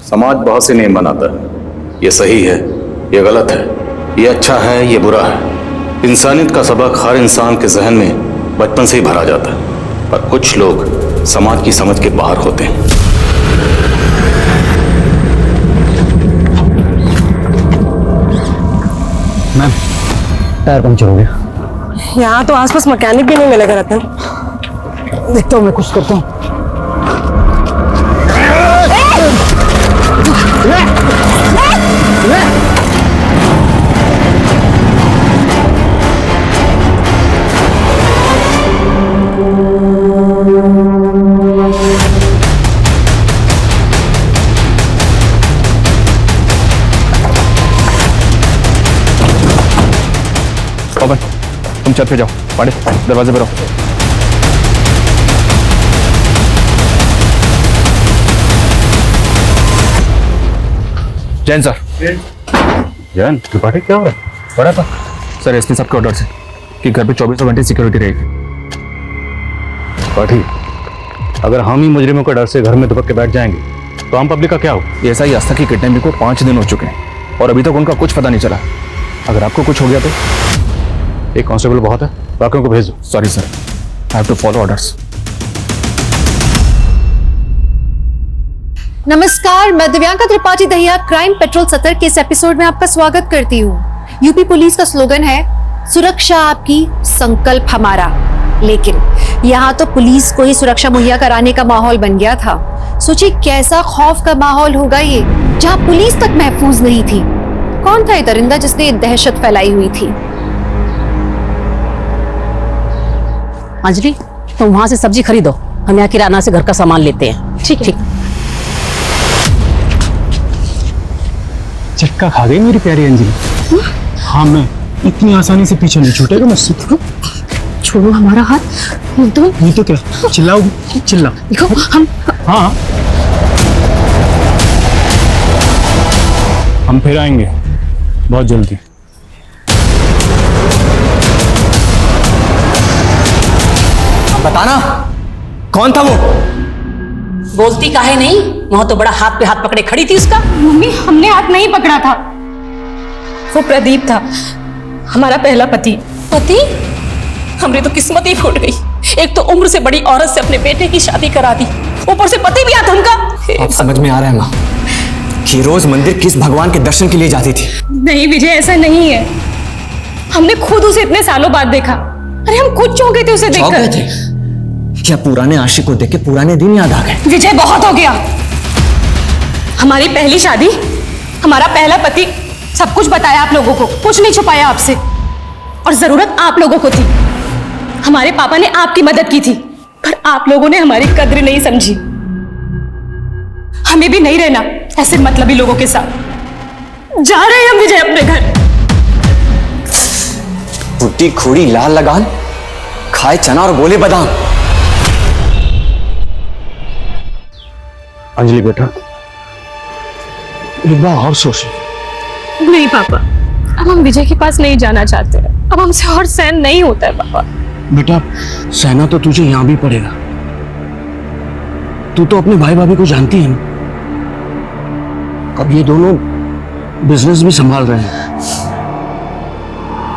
समाज बहुत से नियम बनाता है, ये सही है, ये गलत है, ये अच्छा है, ये बुरा है। इंसानियत का सबक हर इंसान के जहन में बचपन से ही भरा जाता है, पर कुछ लोग समाज की समझ के बाहर होते हैं। मैम, टायर पंचर हो गया। यहाँ तो आसपास मैकेनिक भी नहीं मिलेगा रतन। देखता हूँ, मैं कुछ करता हूँ। पवन, तुम छत पे जाओ, पाड़े दरवाजे पर रहो। जैन सर। जैन, त्रिपाठी क्या हो रहा है? पड़ा था सर, एसपी साहब के ऑर्डर से कि घर पे 24 घंटे सिक्योरिटी रहेगी। त्रिपाठी, अगर हम ही मुजरिमों के डर से घर में दुबक के बैठ जाएंगे तो आम पब्लिक का क्या हो? ऐसा ही आस्था की किडनैपिंग को 5 दिन हो चुके हैं और अभी तक उनका कुछ पता नहीं चला। अगर आपको कुछ हो गया तो? एक कांस्टेबल बहुत है, बाकियों को भेज दो। Sorry sir, I have to follow orders. नमस्कार, मैं दिव्यांका त्रिपाठी दहिया क्राइम पेट्रोल सतर्क के इस एपिसोड में आपका स्वागत करती हूँ। यूपी पुलिस का स्लोगन है सुरक्षा आपकी, संकल्प हमारा। लेकिन यहाँ तो पुलिस को ही सुरक्षा मुहैया कराने का माहौल बन गया था। सोचिए कैसा खौफ का माहौल होगा ये, जहाँ पुलिस तक महफूज नहीं थी। कौन था ये दरिंदा जिसने ये दहशत फैलाई हुई थी? अंजलि, तुम वहां से सब्जी खरीदो, हम यहाँ किराना से घर का सामान लेते हैं। ठीक है। झटका खा गई मेरी प्यारी अंजलि। हाँ, मैं इतनी आसानी से पीछे नहीं छूटेगा मुझसे। छोड़ो हमारा हाथ। नहीं तो क्या, चिल्लाओगी? चिल्ला। देखो हम। हाँ, हम फिर आएंगे बहुत जल्दी। बताना कौन था वो? बोलती काहे नहीं? वहां तो बड़ा हाथ पे हाथ पकड़े खड़ी थी उसका। मम्मी, हमने हाथ नहीं पकड़ा था, वो प्रदीप था, हमारा पहला पति। पति? हमरी तो किस्मत ही फूट गई। एक तो उम्र से बड़ी औरत से अपने बेटे की शादी करा दी, ऊपर से पति भी आ धमका। अब समझ में आ रहा है माँ कि रोज मंदिर किस भगवान के दर्शन के लिए जाती थी। नहीं विजय, ऐसा नहीं है। हमने खुद उसे इतने सालों बाद देखा। अरे हम खुद चौंके थे उसे चौंक गए देखकर। थे क्या पुराने आशिक को देख के पुराने दिन याद आ गए? विजय, बहुत हो गया। हमारी पहली शादी, हमारा पहला पति, सब कुछ बताया आप लोगों को, कुछ नहीं छुपाया आपसे। और जरूरत आप लोगों को थी। हमारे पापा ने आपकी मदद की थी, पर आप लोगों ने हमारी कद्र नहीं समझी। हमें भी नहीं रहना ऐसे मतलबी लोगों के साथ। जा रहे हैं हम विजय अपने घर। फुटी खोड़ी लाल लगान, खाए चना और बोले बादाम। अंजलि बेटा, एक बार और सोच। नहीं पापा, अब हम विजय के पास नहीं जाना चाहते हैं। अब हमसे और सहन नहीं होता है पापा। बेटा, सहना तो तुझे यहां भी पड़ेगा। तू तो अपने भाई भाभी को जानती है ना। अब ये दोनों बिजनेस भी संभाल रहे हैं।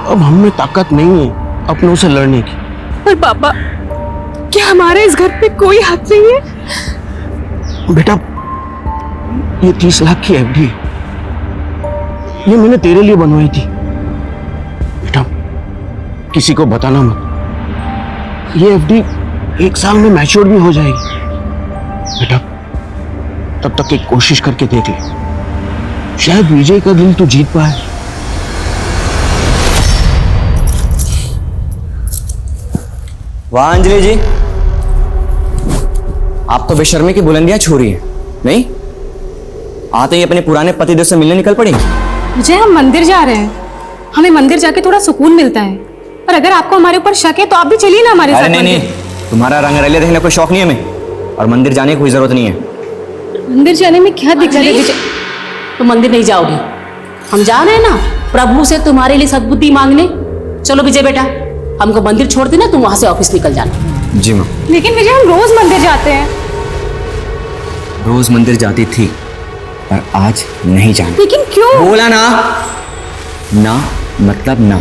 अब हमें ताकत नहीं है अपनों से लड़ने की। पर पापा, क्या हमारे इस घर पे कोई हक नहीं है? बेटा, ये 30 लाख की एफडी है, ये मैंने तेरे लिए बनवाई थी। बेटा, किसी को बताना मत। ये एफडी 1 साल में मैच्योर भी हो जाएगी। बेटा, तब तक एक कोशिश करके देख ले, शायद विजय का दिल तू जीत पाए। वाह अंजलि जी, आप तो बेशर्मी की बुलंदियां छू रही है। नहीं, आते ही अपने पुराने पतिदेव से मिलने निकल पड़ी। विजय, हम मंदिर जा रहे हैं। हमें मंदिर जाके थोड़ा सुकून मिलता है। और अगर आपको हमारे ऊपर शक है तो आप भी चलिए ना हमारे साथ। अरे नहीं, तुम्हारा रंग रलिया देखने का कोई शौक नहीं है हमें, और मंदिर जाने की कोई जरूरत नहीं है। मंदिर जाने में क्या दिक्कत है विजय? तो मंदिर नहीं जाओगी? हम जा रहे हैं ना प्रभु से तुम्हारे लिए सद्बुद्धि मांगने। चलो विजय बेटा, हमको मंदिर छोड़ देना, तुम वहां से ऑफिस निकल जाना। जी माँ। लेकिन विजय, हम रोज मंदिर जाते हैं। रोज मंदिर जाती थी पर आज नहीं जाना। लेकिन क्यों? बोला ना, ना मतलब ना।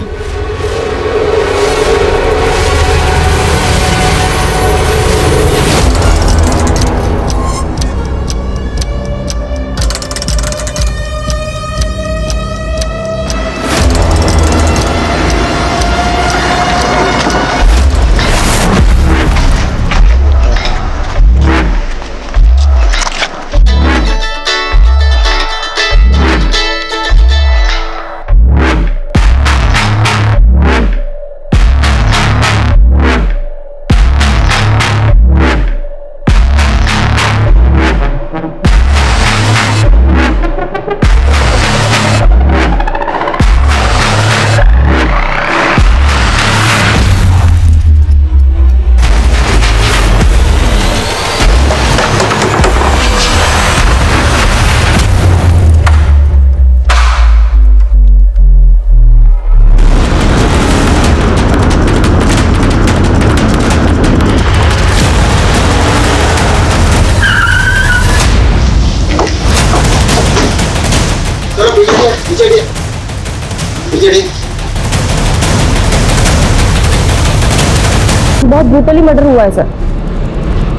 बहुत ब्रूटली मर्डर हुआ है सर।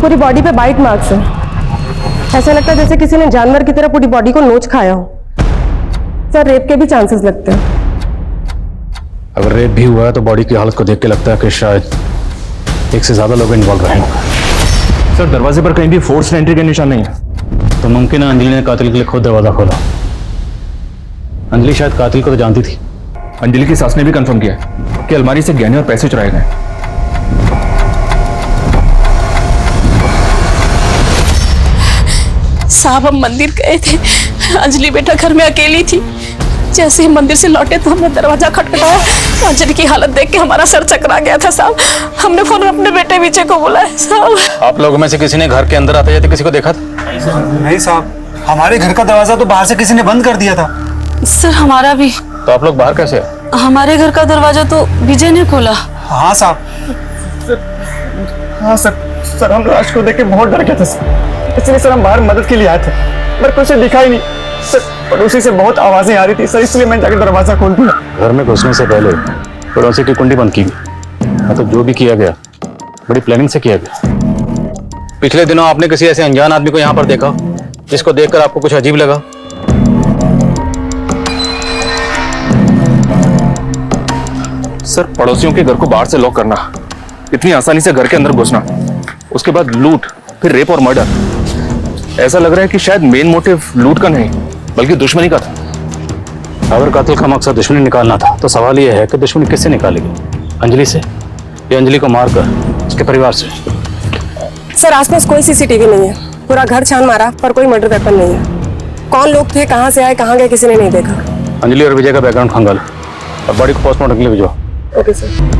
पूरी बॉडी पे बाइट मार्क्स है। ऐसा लगता है जैसे किसी ने जानवर की तरह पूरी बॉडी को नोच खाया हो। सर रेप के भी चांसेस लगते हैं। अगर रेप भी हुआ है तो बॉडी की हालत को देख के लगता है कि शायद एक से ज्यादा लोग इन्वॉल्व रहेंगे। सर दरवाजे पर कहीं भी फोर्स एंट्री के निशान नहीं है। तो मुमकिन है अंजलि ने कातिल के लिए खुद दरवाजा खोला। अंजलि शायद कातिल को तो जानती थी। अंजलि की सास ने भी कंफर्म किया है कि अलमारी से गहने और पैसे चुराए गए। साहब हम मंदिर गए थे, अंजलि बेटा घर में अकेली थी। जैसे ही मंदिर से लौटे तो हमने दरवाजा खटखटाया। अंजलि की हालत देख के हमारा सर चकरा गया था साहब। हमने फौरन अपने बेटे विजय को बुलाया साहब। आप लोगों में से किसी ने घर के अंदर आते जाते किसी को देखा था? नहीं साहब, हमारे घर का दरवाजा तो बाहर से किसी ने बंद कर दिया था। सर हमारा भी। तो आप लोग बाहर कैसे आए? हमारे घर का दरवाजा तो विजय ने खोला। हाँ साहब। हाँ सर हम लाश को देख के बहुत डर गए थे सर, इसलिए सर हम बाहर मदद के लिए आए थे, पर कुछ दिखा ही नहीं सर। पड़ोसी से बहुत आवाजें आ रही थी सर, इसलिए मैंने जाकर दरवाजा खोल दिया। घर में घुसने से पहले पड़ोसी की कुंडी बंद की गई। मतलब जो भी किया गया बड़ी प्लानिंग से किया गया। पिछले दिनों आपने किसी ऐसे अनजान आदमी को यहाँ पर देखा जिसको देखकर आपको कुछ अजीब लगा? सर पड़ोसियों के घर को बाहर से लॉक करना, इतनी आसानी से घर के अंदर घुसना, उसके बाद लूट, फिर रेप और मर्डर। ऐसा लग रहा है कि शायद मेन मोटिव लूट का नहीं बल्कि दुश्मनी का था। अगर कातिल का मकसद दुश्मनी निकालना था तो सवाल यह है कि दुश्मनी किससे निकालेगी? अंजलि से या अंजलि को मारकर उसके परिवार से? सर आसपास कोई सीसीटीवी नहीं है। पूरा घर छान मारा पर कोई मर्डर वेपन नहीं है। कौन लोग थे, कहाँ से आए, कहाँ गए, किसी ने नहीं देखा। अंजलि और विजय का बैकग्राउंड खंगालो और बॉडी को पोस्टमार्टम के लिए भिजवाओ। Okay sir.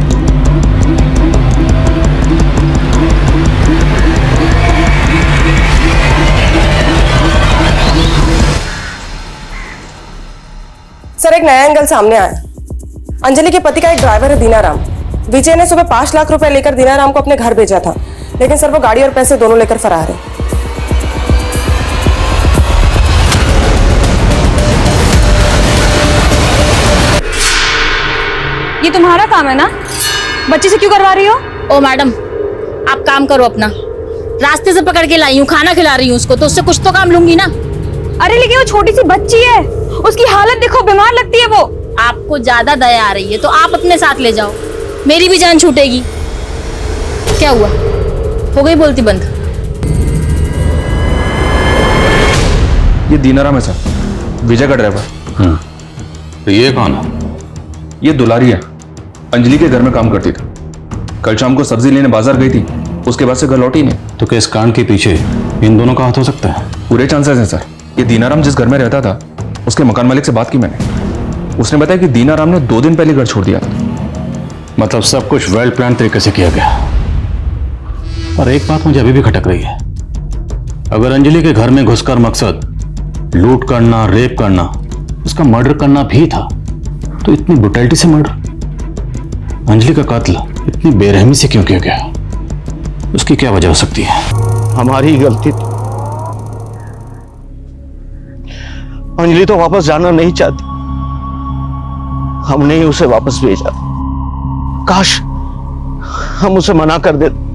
सर एक नया एंगल सामने आया। अंजलि के पति का एक ड्राइवर है दीनाराम। विजय ने सुबह 5 लाख रुपए लेकर दीनाराम को अपने घर भेजा था, लेकिन सर वो गाड़ी और पैसे दोनों लेकर फरार है। ये तुम्हारा काम है ना, बच्चे से क्यों करवा रही हो? ओ मैडम, आप काम करो अपना। रास्ते से पकड़ के लाई हूँ, खाना खिला रही हूँ उसको, तो उससे कुछ तो काम लूंगी ना। अरे लेकिन वो छोटी सी बच्ची है, उसकी हालत देखो, बीमार लगती है वो। आपको ज्यादा दया आ रही है तो आप अपने साथ ले जाओ, मेरी भी जान छूटेगी। क्या हुआ, हो गई बोलती बंद? ये दीनाराम है सर, विजय का ड्राइवर। तो ये कौन है? ये दुलारी है, अंजलि के घर में काम करती थी। कल शाम को सब्जी लेने बाजार गई थी, उसके बाद से घर लौटी नहीं। तो क्या इस कांड के पीछे इन दोनों का हाथ हो सकता है? पूरे चांसेस हैं सर। ये दीनाराम जिस घर में रहता था उसके मकान मालिक से बात की मैंने। उसने बताया कि दीनाराम ने 2 दिन पहले घर छोड़ दिया था। मतलब सब कुछ वेल प्लान तरीके से किया गया। और एक बात मुझे अभी भी खटक रही है, अगर अंजलि के घर में घुसकर मकसद लूट करना, रेप करना, उसका मर्डर करना भी था, तो इतनी ब्रुटैलिटी से मर्डर अंजलि का कातिल इतनी बेरहमी से क्यों किया गया? उसकी क्या वजह हो सकती है? हमारी गलती थी। अंजलि तो वापस जाना नहीं चाहती, हमने ही उसे वापस भेजा। काश हम उसे मना कर देते।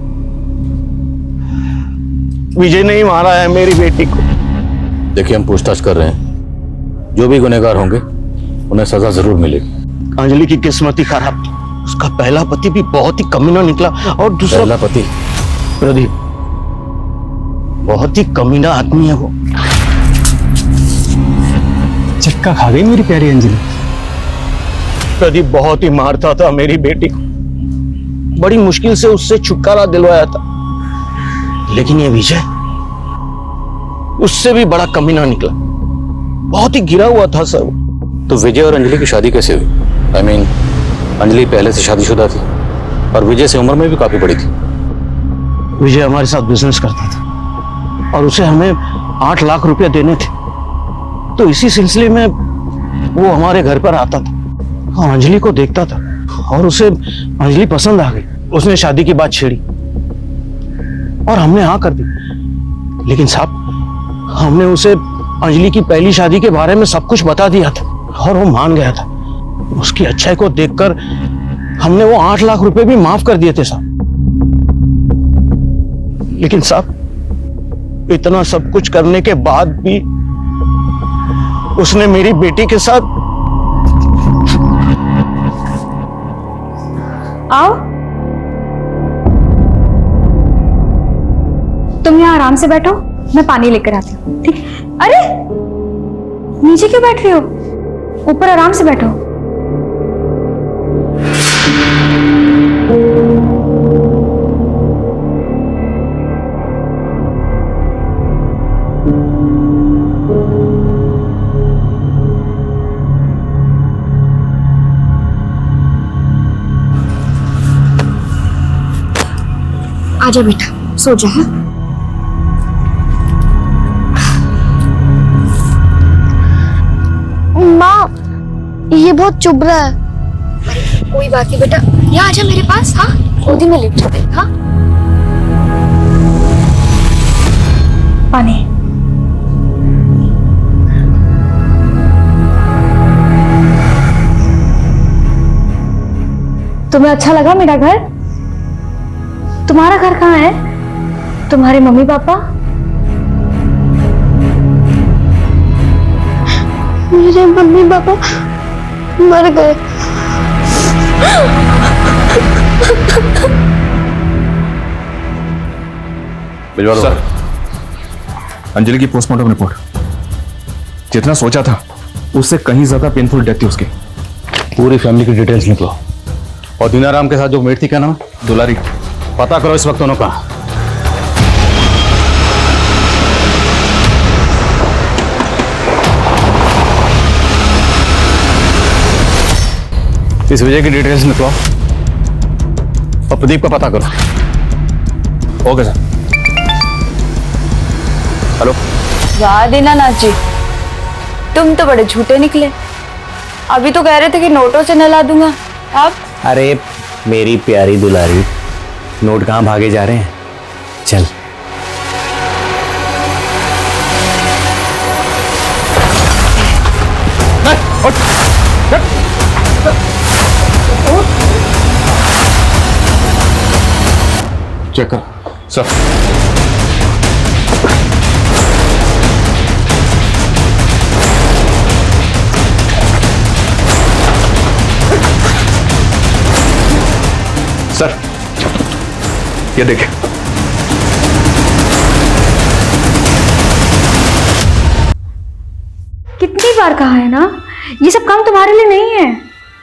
विजय ने ही मारा है मेरी बेटी को। देखिए, हम पूछताछ कर रहे हैं, जो भी गुनहगार होंगे उन्हें सजा जरूर मिलेगी। अंजलि की किस्मत ही खराब थी। उसका पहला पति भी बहुत ही कमीना निकला और दूसरा पहला पति प्रदीप बहुत ही कमीना आदमी है वो। चक्का खा गई मेरी प्यारी अंजलि। प्रदीप बहुत ही मारता था मेरी बेटी को, बड़ी मुश्किल से उससे छुटकारा दिलवाया था। लेकिन ये विजय उससे भी बड़ा कमीना निकला, बहुत ही गिरा हुआ था सर। तो विजय और अंजलि की शादी कैसे हुई? I mean, अंजलि पहले से शादीशुदा थी और विजय से उम्र में भी काफी बड़ी थी। विजय हमारे साथ बिजनेस करता था और उसे हमें 8 लाख रुपया देने थे, तो इसी सिलसिले में वो हमारे घर पर आता था और अंजलि को देखता था और उसे अंजलि पसंद आ गई। उसने शादी की बात छेड़ी और हमने हाँ कर दी। लेकिन साहब, हमने उसे अंजलि की पहली शादी के बारे में सब कुछ बता दिया था और वो मान गया था। उसकी अच्छाई को देखकर हमने वो 8 लाख रुपए भी माफ कर दिए थे साहब। लेकिन साहब, इतना सब कुछ करने के बाद भी उसने मेरी बेटी के साथ। आओ, तुम यहाँ आराम से बैठो, मैं पानी लेकर आती हूँ। ठीक? अरे नीचे क्यों बैठ रही हो? ऊपर आराम से बैठो। आजा बेटा, सो जा। हाँ? माँ, ये बहुत चुभ रहा है। कोई बात नहीं बेटा, यहाँ आजा मेरे पास। हाँ, गोदी में लेट जाते। हाँ, पानी। तुम्हें अच्छा लगा मेरा घर? तुम्हारा घर कहाँ है? तुम्हारे मम्मी पापा? मेरे मम्मी पापा मर गए। भिजवा दो। सर, अंजलि की पोस्टमार्टम रिपोर्ट जितना सोचा था उससे कहीं ज्यादा पेनफुल डेथ थी उसकी। पूरी फैमिली की डिटेल्स निकलो। और दीनाराम के साथ जो मेट थी, क्या नाम है? दुलारी। पता करो इस वक्त उन्होंने कहा। इस विजय की डिटेल्स निकलो और प्रदीप का पता करो। Okay sir. हेलो। वाह दीनानाथ जी, तुम तो बड़े झूठे निकले। अभी तो कह रहे थे कि नोटों से नहला दूंगा, अब? अरे मेरी प्यारी दुलारी, नोट कहाँ भागे जा रहे हैं? चल। चेक कर। सर, सर ये देखिए। कितनी बार कहा है ना, ये सब काम तुम्हारे लिए नहीं है।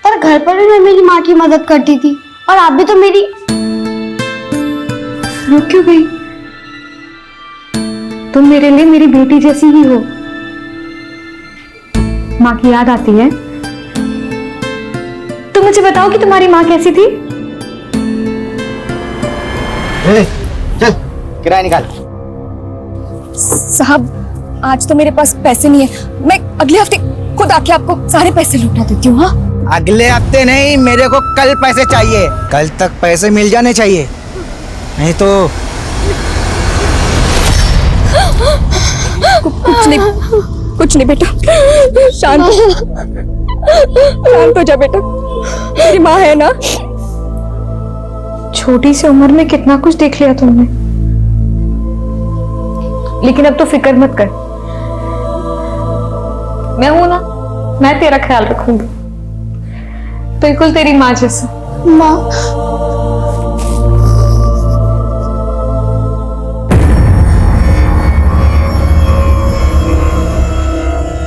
पर घर पर भी मैं मेरी माँ की मदद करती थी और आप भी तो मेरी। रुक क्यों गई? तुम मेरे लिए मेरी बेटी जैसी ही हो। माँ की याद आती है? तुम मुझे बताओ कि तुम्हारी माँ कैसी थी? चल किराया निकाल। साहब, आज तो मेरे पास पैसे नहीं है। मैं अगले हफ्ते खुद आके आपको सारे पैसे लौटा देती हूँ। हाँ, अगले हफ्ते नहीं, मेरे को कल पैसे चाहिए। कल तक पैसे मिल जाने चाहिए, नहीं तो कुछ नहीं, कुछ नहीं बेटा, शांत शांत हो जा बेटा, तेरी माँ है ना। छोटी सी उम्र में कितना कुछ देख लिया तुमने, लेकिन अब तो फिक्र मत कर, मैं हूं ना, मैं तेरा ख्याल रखूंगी, बिल्कुल तेरी माँ जैसा। माँ,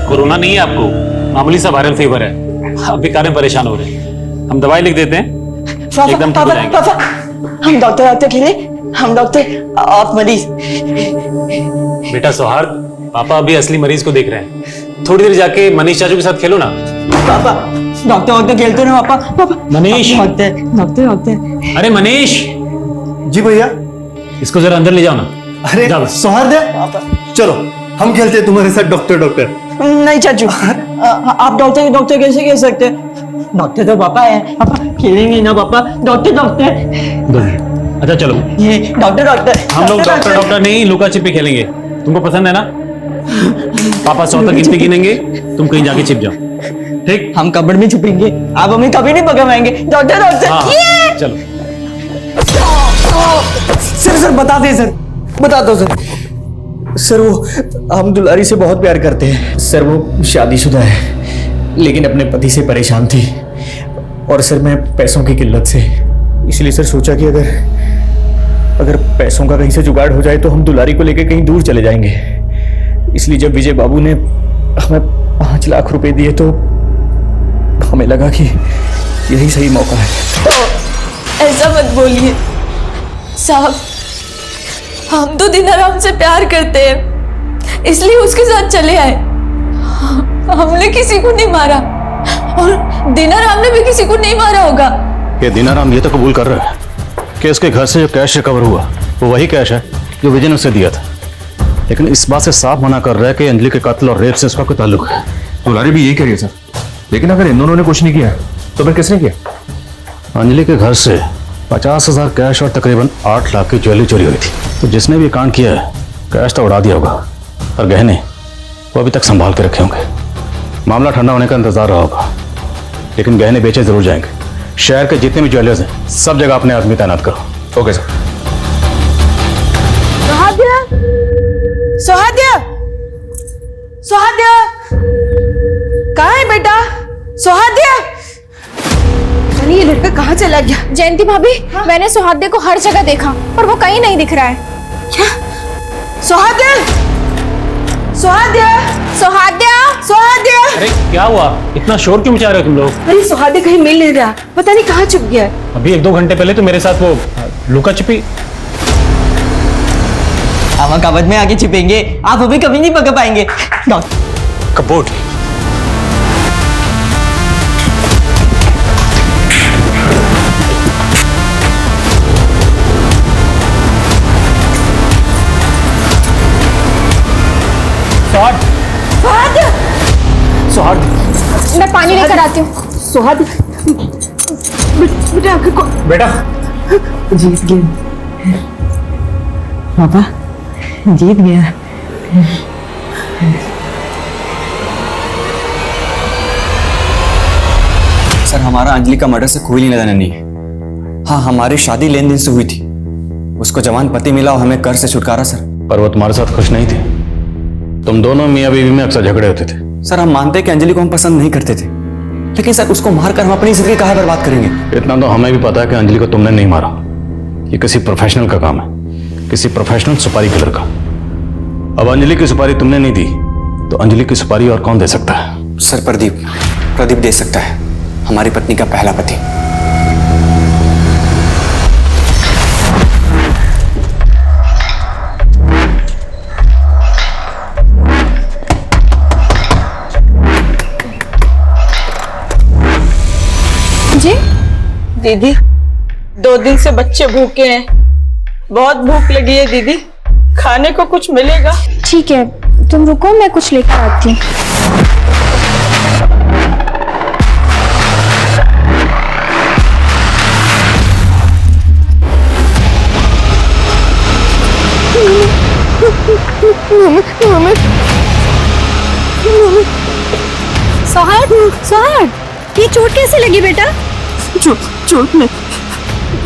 कोरोना नहीं है आपको, मामूली सा वायरल फीवर है। आप बेकार में परेशान हो रहे हैं, हम दवाई लिख देते हैं, एकदम ठीक हो जाएंगे। हम डॉक्टर आते के लिए, हम डॉक्टर, आप मरीज। बेटा सौहार्द, पापा अभी असली मरीज को देख रहे हैं, थोड़ी देर जाके मनीष चाचू के साथ खेलो ना। पापा डॉक्टर डॉक्टर खेलते ना पापा। पापा मनीष, डॉक्टर डॉक्टर डॉक्टर। अरे मनीष जी भैया। इसको जरा अंदर ले जाओ ना। अरे सौहार्द, चलो हम खेलते हैं तुम्हारे साथ डॉक्टर डॉक्टर। नहीं चाचू, आप डॉक्टर डॉक्टर कैसे कह सकते हैं? डॉक्टर तो पापा है, पापा खेलेंगे ना पापा, डॉक्टर डॉक्टर। अच्छा चलो, ये डॉक्टर डॉक्टर। हम लोग डॉक्टर डॉक्टर नहीं, लुका छिपी खेलेंगे। तुमको पसंद है ना? पापा 100 तक गिनती गिनेंगे, तुम कहीं जाके छिप जाओ, ठीक? हम कबड़ में छुपेंगे, आप हमें कभी नहीं पकड़ पाएंगे। Doctor doctor. हाँ, चलो। सर बता दे सर, बता दो सर। सर वो, हम दुलारी से बहुत प्यार करते हैं सर। वो शादीशुदा है लेकिन अपने पति से परेशान थी, और सर मैं पैसों की किल्लत से, इसलिए सर सोचा कि अगर पैसों का कहीं से जुगाड़ हो जाए तो हम दुलारी को लेकर कहीं दूर चले जाएंगे। इसलिए जब विजय बाबू ने हमें 5 लाख रुपए दिए तो हमें लगा कि यही सही मौका है। ऐसा मत बोलिए साहब, हम तो दिनाराम से प्यार करते हैं, इसलिए उसके साथ चले आए। हमने किसी को नहीं मारा, और दिनाराम ने भी किसी को नहीं मारा होगा। ये दीनाराम ये तो कबूल कर रहा है कि उसके घर से जो कैश रिकवर हुआ वो वही कैश है जो विजय ने उसे दिया था, लेकिन इस बात से साफ मना कर रहा है कि अंजलि के कत्ल और रेप से उसका कोई ताल्लुक है। दुलारी भी यही करिए सर, लेकिन अगर इन दोनों ने कुछ नहीं किया तो फिर किसने किया? अंजलि के घर से 50,000 कैश और तकरीबन 8 लाख की ज्वेलरी चोरी हुई थी। तो जिसने भी कांड किया है, कैश तो उड़ा दिया होगा, और गहने वो अभी तक संभाल के रखे होंगे। मामला ठंडा होने का इंतजार रहा होगा, लेकिन गहने बेचे जरूर जाएंगे। शहर के जितने भी ज्वेलर्स हैं सब जगह अपने आदमी तैनात करो। Okay sir. सुहाद्या, सुहाद्या, सुहाद्या, कहाँ है बेटा? सुहाद्या, अरे ये लड़का कहाँ चला गया? जयंती भाभी, मैंने सुहाद्या को हर जगह देखा पर वो कहीं नहीं दिख रहा है। क्या? सुहाद्या, सुहाद्या, सुहाद्या, सुहाद्या। अरे क्या हुआ, इतना शोर क्यों मचा रहे हो तुम लोग? अरे सुहाद्या कहीं मिल नहीं रहा, पता नहीं कहाँ छुप गया। अभी 1-2 घंटे पहले तो मेरे साथ वो लुका छिपी। हम कबड में आके छिपेंगे, आप हमें कभी नहीं पकड़ पाएंगे। कबोर्ड। सौहार्द, मैं पानी लेकर आती हूँ। सुहाद्या, बेटा आपको बेटा जीत गए पापा, जीत गया। सर हमारा अंजलि का मर्डर से कोई लेना देना नहीं है। हाँ, हमारी शादी लेन देन से हुई थी, उसको जवान पति मिला और हमें कर से छुटकारा सर। पर वो तुम्हारे साथ खुश नहीं थी। तुम दोनों मियाँ बीवी में अक्सर झगड़े होते थे। सर हम मानते हैं कि अंजलि को हम पसंद नहीं करते थे, लेकिन सर उसको मारकर हम अपनी जिंदगी कहाँ बर्बाद करेंगे? इतना तो हमें भी पता है कि अंजलि को तुमने नहीं मारा। ये किसी प्रोफेशनल का काम है, किसी प्रोफेशनल सुपारी किलर का। अब अंजलि की सुपारी तुमने नहीं दी तो अंजलि की सुपारी और कौन दे सकता है? सर प्रदीप दे सकता है, हमारी पत्नी का पहला पति। जी दीदी, 2 दिन से बच्चे भूखे हैं, बहुत भूख लगी है दीदी, खाने को कुछ मिलेगा? ठीक है, तुम रुको, मैं कुछ लेकर आती हूँ। सोहाग, ये चोट कैसे लगी बेटा? चोट में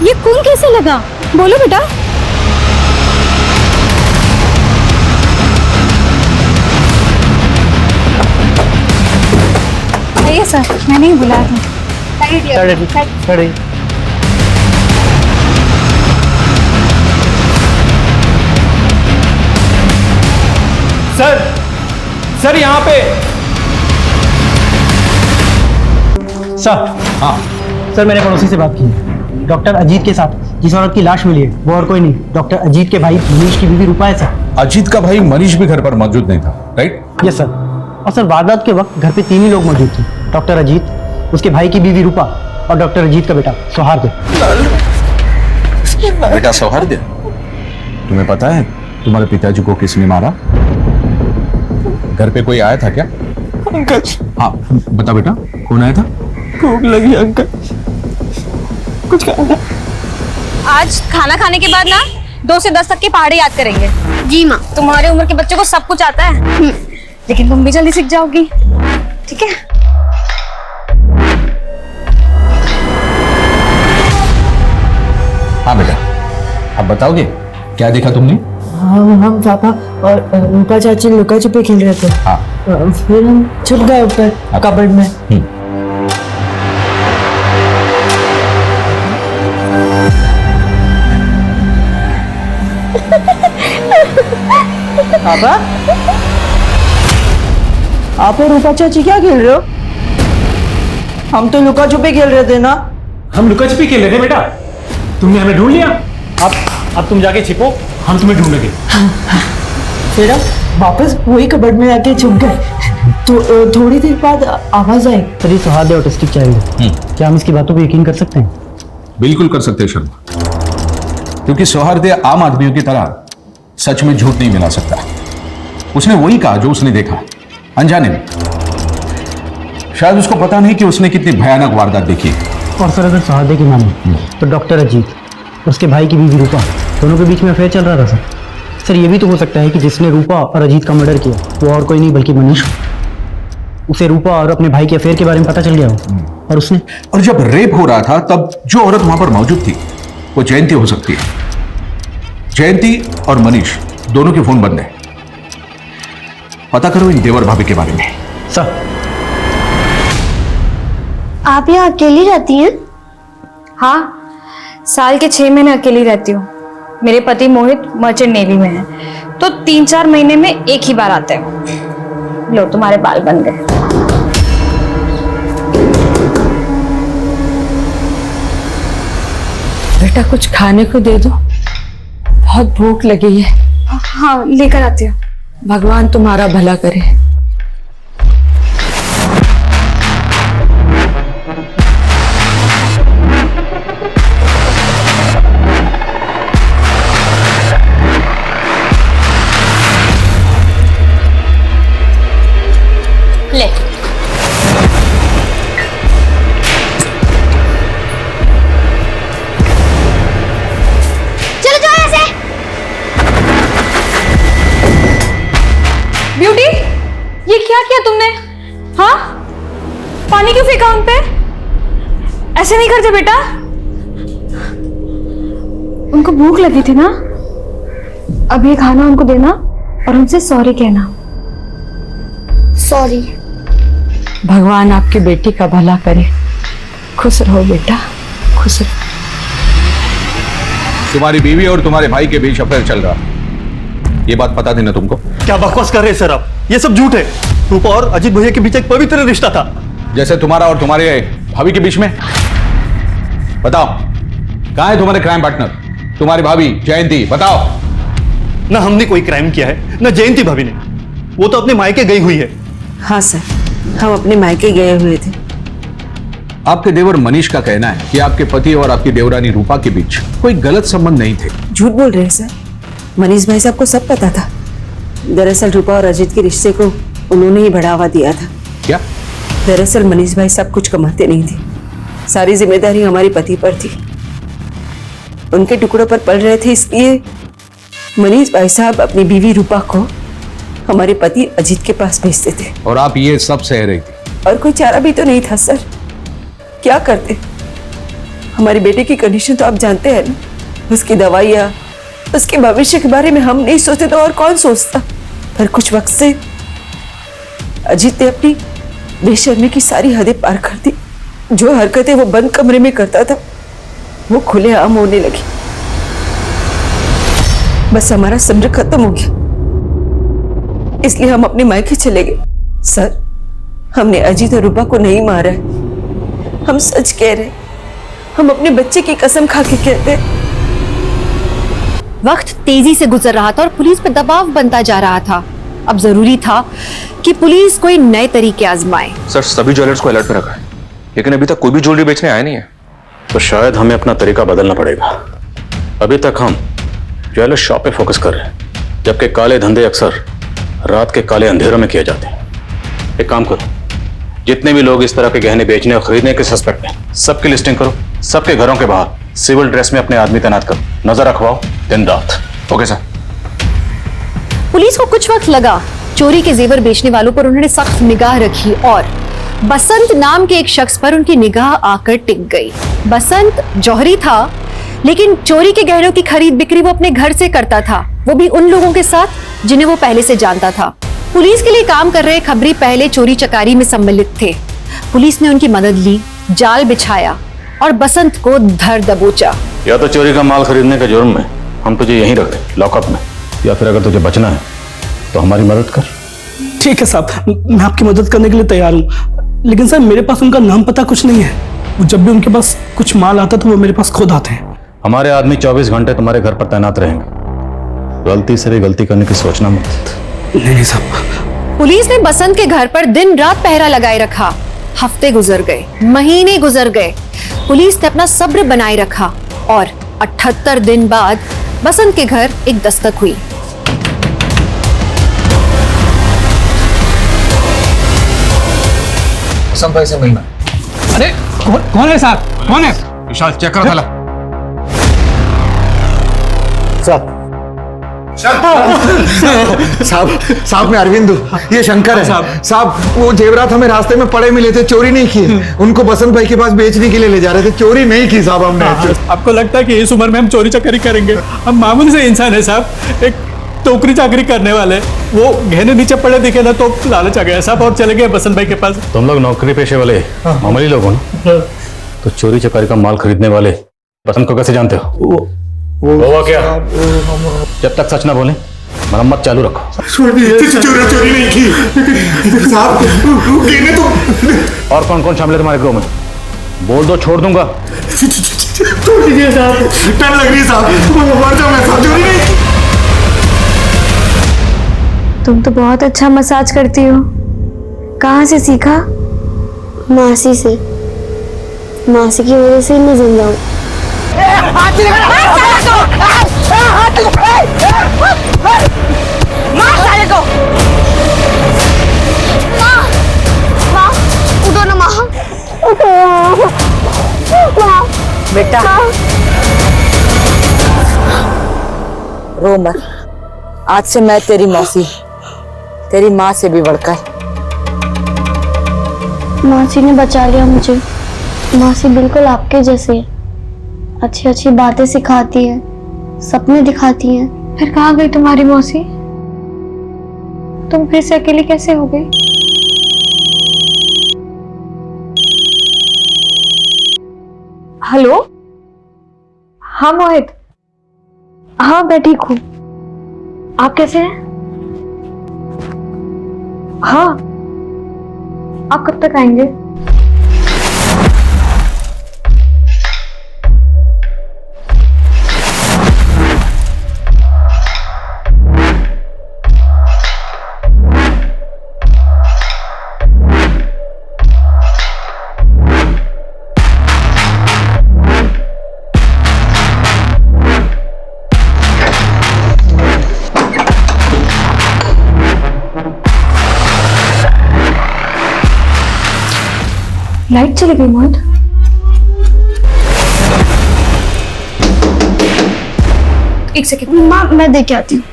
ये खून कैसे लगा? बोलो बेटा। आइए सर, मैंने ही बुलाया था। सर यहाँ पे। सर, हाँ सर, मैंने पड़ोसी से बात की है। डॉक्टर अजीत के साथ जिस औरत की लाश मिली है वो और कोई नहीं, डॉक्टर अजीत के भाई मनीष की बीवी रूपा है सर। अजीत का भाई मनीष भी घर पर मौजूद नहीं था, राइट? Yes sir. और सर वारदात के वक्त घर पे 3 ही लोग मौजूद थे, डॉक्टर अजीत, उसके भाई की बीवी रूपा और डॉक्टर अजीत का बेटा सौहार्द। बेटा सौहार्द, तुम्हें पता है तुम्हारे पिताजी को किसने मारा? घर पे कोई आया था क्या? अंकल। हाँ बता बेटा, कौन आया था? भूख लगी अंकल, कुछ खाना। आज खाना खाने के बाद ना 2 से 10 तक की पहाड़ी याद करेंगे। जी माँ। तुम्हारे उम्र के बच्चों को सब कुछ आता है, लेकिन तुम भी जल्दी सीख जाओगी, ठीक है? हाँ बेटा, अब बताओगे क्या देखा तुमने? हम पापा और रूपा चाची लुका छुपी खेल रहे थे। हाँ। फिर हम छुप गए ऊपर कबर्ड में। पापा, आप और रूपा चाची क्या खेल रहे हो? हम तो लुका छुपी खेल रहे थे ना। हम लुका छुपी खेल रहे थे बेटा, तुमने हमें ढूंढ लिया। अब तुम जाके छिपो, हम तुम्हें ढूंढेंगे। फिर हम वापस वही कबर्ड में आके छुप गए। तो थोड़ी देर बाद आवाज आई। सर ये सौहार्द ऑटिस्टिक चाइल्ड है, क्या हम इसकी बातों पर यकीन कर सकते हैं? बिल्कुल कर सकते हैं शर्मा, क्योंकि सौहार्द आम आदमियों की तरह सच में झूठ नहीं मिला सकता। उसने वही कहा जो उसने देखा, अनजाने में। शायद उसको पता नहीं कि उसने कितनी भयानक वारदात देखी। और सर अगर सौहार्द की माने तो डॉक्टर अजीत, उसके भाई की बीवी रूपा, दोनों के बीच में अफेयर चल रहा था सर। सर ये भी तो हो सकता है कि जिसने रूपा और अजीत का मर्डर किया वो और कोई नहीं बल्कि मनीष। उसे रूपा और अपने भाई के अफेयर के बारे में पता चल गया हो और उसने। और जब रेप हो रहा था तब जो औरत वहां पर मौजूद थी वो जयंती हो सकती है। जयंती और मनीष दोनों के फोन बंद है। पता करो इन देवर भाभी के बारे में। सर आप यहाँ अकेली रहती हैं? हाँ, साल के 6 महीने अकेली रहती हूँ। मेरे पति मोहित मर्चेंट नेवी में है, तो 3-4 महीने में एक ही बार आते हैं। लो तुम्हारे बाल बन गए। बेटा कुछ खाने को दे दो, बहुत भूख लगी है। हाँ लेकर आती हूँ। भगवान तुम्हारा भला करे। ले। चलो जाओ यहाँ से। ब्यूटी, ये क्या किया तुमने? हाँ, पानी क्यों फेंका उन पे? ऐसे नहीं करते बेटा। उनको भूख लगी थी ना, अब ये खाना उनको देना और उनसे सॉरी कहना। सॉरी। भगवान आपकी बेटी का भला करे। खुश रहो बेटा, खुश रहो। तुम्हारी बीवी और तुम्हारे भाई के बीच अफेयर चल रहा, ये बात पता थी ना तुमको? क्या बकवास कर रहे हैं सर आप? ये सब झूठ है। रूपा और अजीत भैया के बीच एक पवित्र रिश्ता था, जैसे तुम्हारा और तुम्हारे भाभी के बीच में। बताओ कहां है तुम्हारे क्राइम पार्टनर, तुम्हारी भाभी जयंती? बताओ। ना हमने कोई क्राइम किया है ना जयंती भाभी ने, वो तो अपने मायके गई हुई है। हाँ सर, हम अपने मायके गए हुए थे। आपके देवर मनीष का कहना है कि आपके पति और आपकी देवरानी रूपा के बीच कोई गलत संबंध नहीं थे। झूठ बोल रहे हैं सर, मनीष भाई साहब को सब पता था। दरअसल रूपा और अजीत के रिश्ते को उन्होंने ही बढ़ावा दिया था। क्या? दरअसल मनीष भाई साहब कुछ कमाते नहीं थे, सारी जिम्मेदारी हमारे पति पर थी। उनके टुकड़ों पर पल रहे थे, इसलिए मनीष भाई साहब अपनी बीवी रूपा को हमारे पति अजीत के पास भेजते थे। और आप ये सब सह रही थी? और कोई चारा भी तो नहीं था सर। क्या करते? हमारे बेटे की कंडीशन तो आप जानते हैं ना, उसकी दवाइयाँ, उसके भविष्य के बारे में हम नहीं सोचते तो और कौन सोचता। पर कुछ वक्त से अजीत ने अपनी बेशर्मी की सारी हदें पार कर दी। जो हरकतें वो बंद कमरे में करता था वो खुलेआम होने लगी। बस हमारा सब्र खत्म हो गया, इसलिए हम अपने मायके चले गए। सर, हमने अजीत और रूपा को नहीं मारा है, हम सच कह रहे, हम अपने बच्चे की कसम खा के कहते हैं। वक्त तेजी से गुजर रहा था और पुलिस पर दबाव बनता जा रहा था। अब जरूरी था कि पुलिस कोई नए तरीके आजमाए। सर, सभी ज्वेलर्स को अलर्ट पे रखा है, लेकिन अभी तक कोई भी ज्वेलरी बेचने आया नहीं है। तो शायद हमें अपना तरीका बदलना पड़ेगा। अभी तक हम ज्वेलर शॉप पे फोकस कर रहे हैं, जबकि काले धंधे अक्सर रात के काले अंधेरों में किए जाते हैं। एक काम करो, जितने भी लोग इस तरह के गहने बेचने और खरीदने के सस्पेक्ट हैं, सबकी लिस्टिंग करो। सबके घरों के बाहर सिविल ड्रेस में अपने आदमी तैनात करो, नजर रखवाओ दिन रात। Okay sir. पुलिस को कुछ वक्त लगा। चोरी के जेवर बेचने वालों पर उन्होंने सख्त निगाह रखी और बसंत नाम के एक शख्स पर उनकी निगाह आकर टिक गई। बसंत जौहरी था, लेकिन चोरी के गहनों की खरीद बिक्री वो अपने घर से करता था, वो भी उन लोगों के साथ जिन्हें वो पहले से जानता था। पुलिस के लिए काम कर रहे खबरी पहले चोरी चकारी में सम्मिलित थे। पुलिस ने उनकी मदद ली, जाल बिछाया और बसंत को धर दबोचा। या तो चोरी का माल खरीदने के जुर्म में हम तुझे यहीं रख दें लॉकअप में, या फिर अगर तुझे बचना है तो हमारी मदद कर। ठीक है साहब, मैं आपकी मदद करने के लिए तैयार हूँ, लेकिन सर मेरे पास उनका नाम पता कुछ नहीं है। वो जब भी उनके पास कुछ माल आता तो वो मेरे पास खुद आते हैं। हमारे आदमी 24 घंटे तुम्हारे घर पर तैनात रहेंगे, गलती से भी गलती करने की सोचना मत। नहीं साहब। पुलिस ने बसंत के घर पर दिन रात पहरा लगाए रखा। हफ्ते गुजर गए, महीने गुजर गए, पुलिस ने अपना सब्र बनाए रखा और 78 दिन बाद बसंत के घर एक दस्तक हुई। संभाई से मिलना। अरे कौन है साहब? कौन है? विशाल, चेक करो पहला। साहब मैं अरविंद हूँ, ये शंकर है। साहब वो जेवरात हमें रास्ते में पड़े मिले थे, चोरी नहीं किए। उनको बसंत भाई के पास बेचने के लिए ले जा रहे थे, चोरी नहीं की साहब हमने। आपको लगता है कि इस उम्र में हम चोरी चकारी करेंगे? हम मामूली से इंसान है साहब, एक टोकरी चाकरी करने वाले। वो गहने नीचे पड़े दिखे ना तो लालच आ गया साहब और चले गए बसंत भाई के पास। तुम लोग नौकरी पेशे वाले मामूली लोग हो ना, तो चोरी चकारी का माल खरीदने वाले बसंत को कैसे जानते हो? वो क्या? जब तक सच ना बोले मरम्मत चालू रखो। चोरी नहीं की साहब, तो और कौन कौन शामिल है तुम्हारे ग्रोह में? बोल दो, छोड़ दूंगा। साहब डर लग रही है साहब, मर जाऊं मैं साहब। चोरी नहीं। तुम तो बहुत अच्छा मसाज करती हो, कहाँ से सीखा? मासी से। मासी की वजह से मैं जिंदा हूँ। उठो ना माँ। बेटा रो मत, आज से मैं तेरी मौसी, तेरी माँ से भी बढ़कर। मासी ने बचा लिया मुझे। मासी बिल्कुल आपके जैसे है, अच्छी अच्छी बातें सिखाती है, सपने दिखाती है। फिर कहाँ गई तुम्हारी मौसी? तुम फिर से अकेली कैसे हो गई? हेलो, हाँ मोहित। हाँ मैं ठीक हूँ, आप कैसे हैं? हाँ, आप कब तक आएंगे? लाइट चली गई मोहित। एक सेकंड माँ, मैं देख के आती हूँ।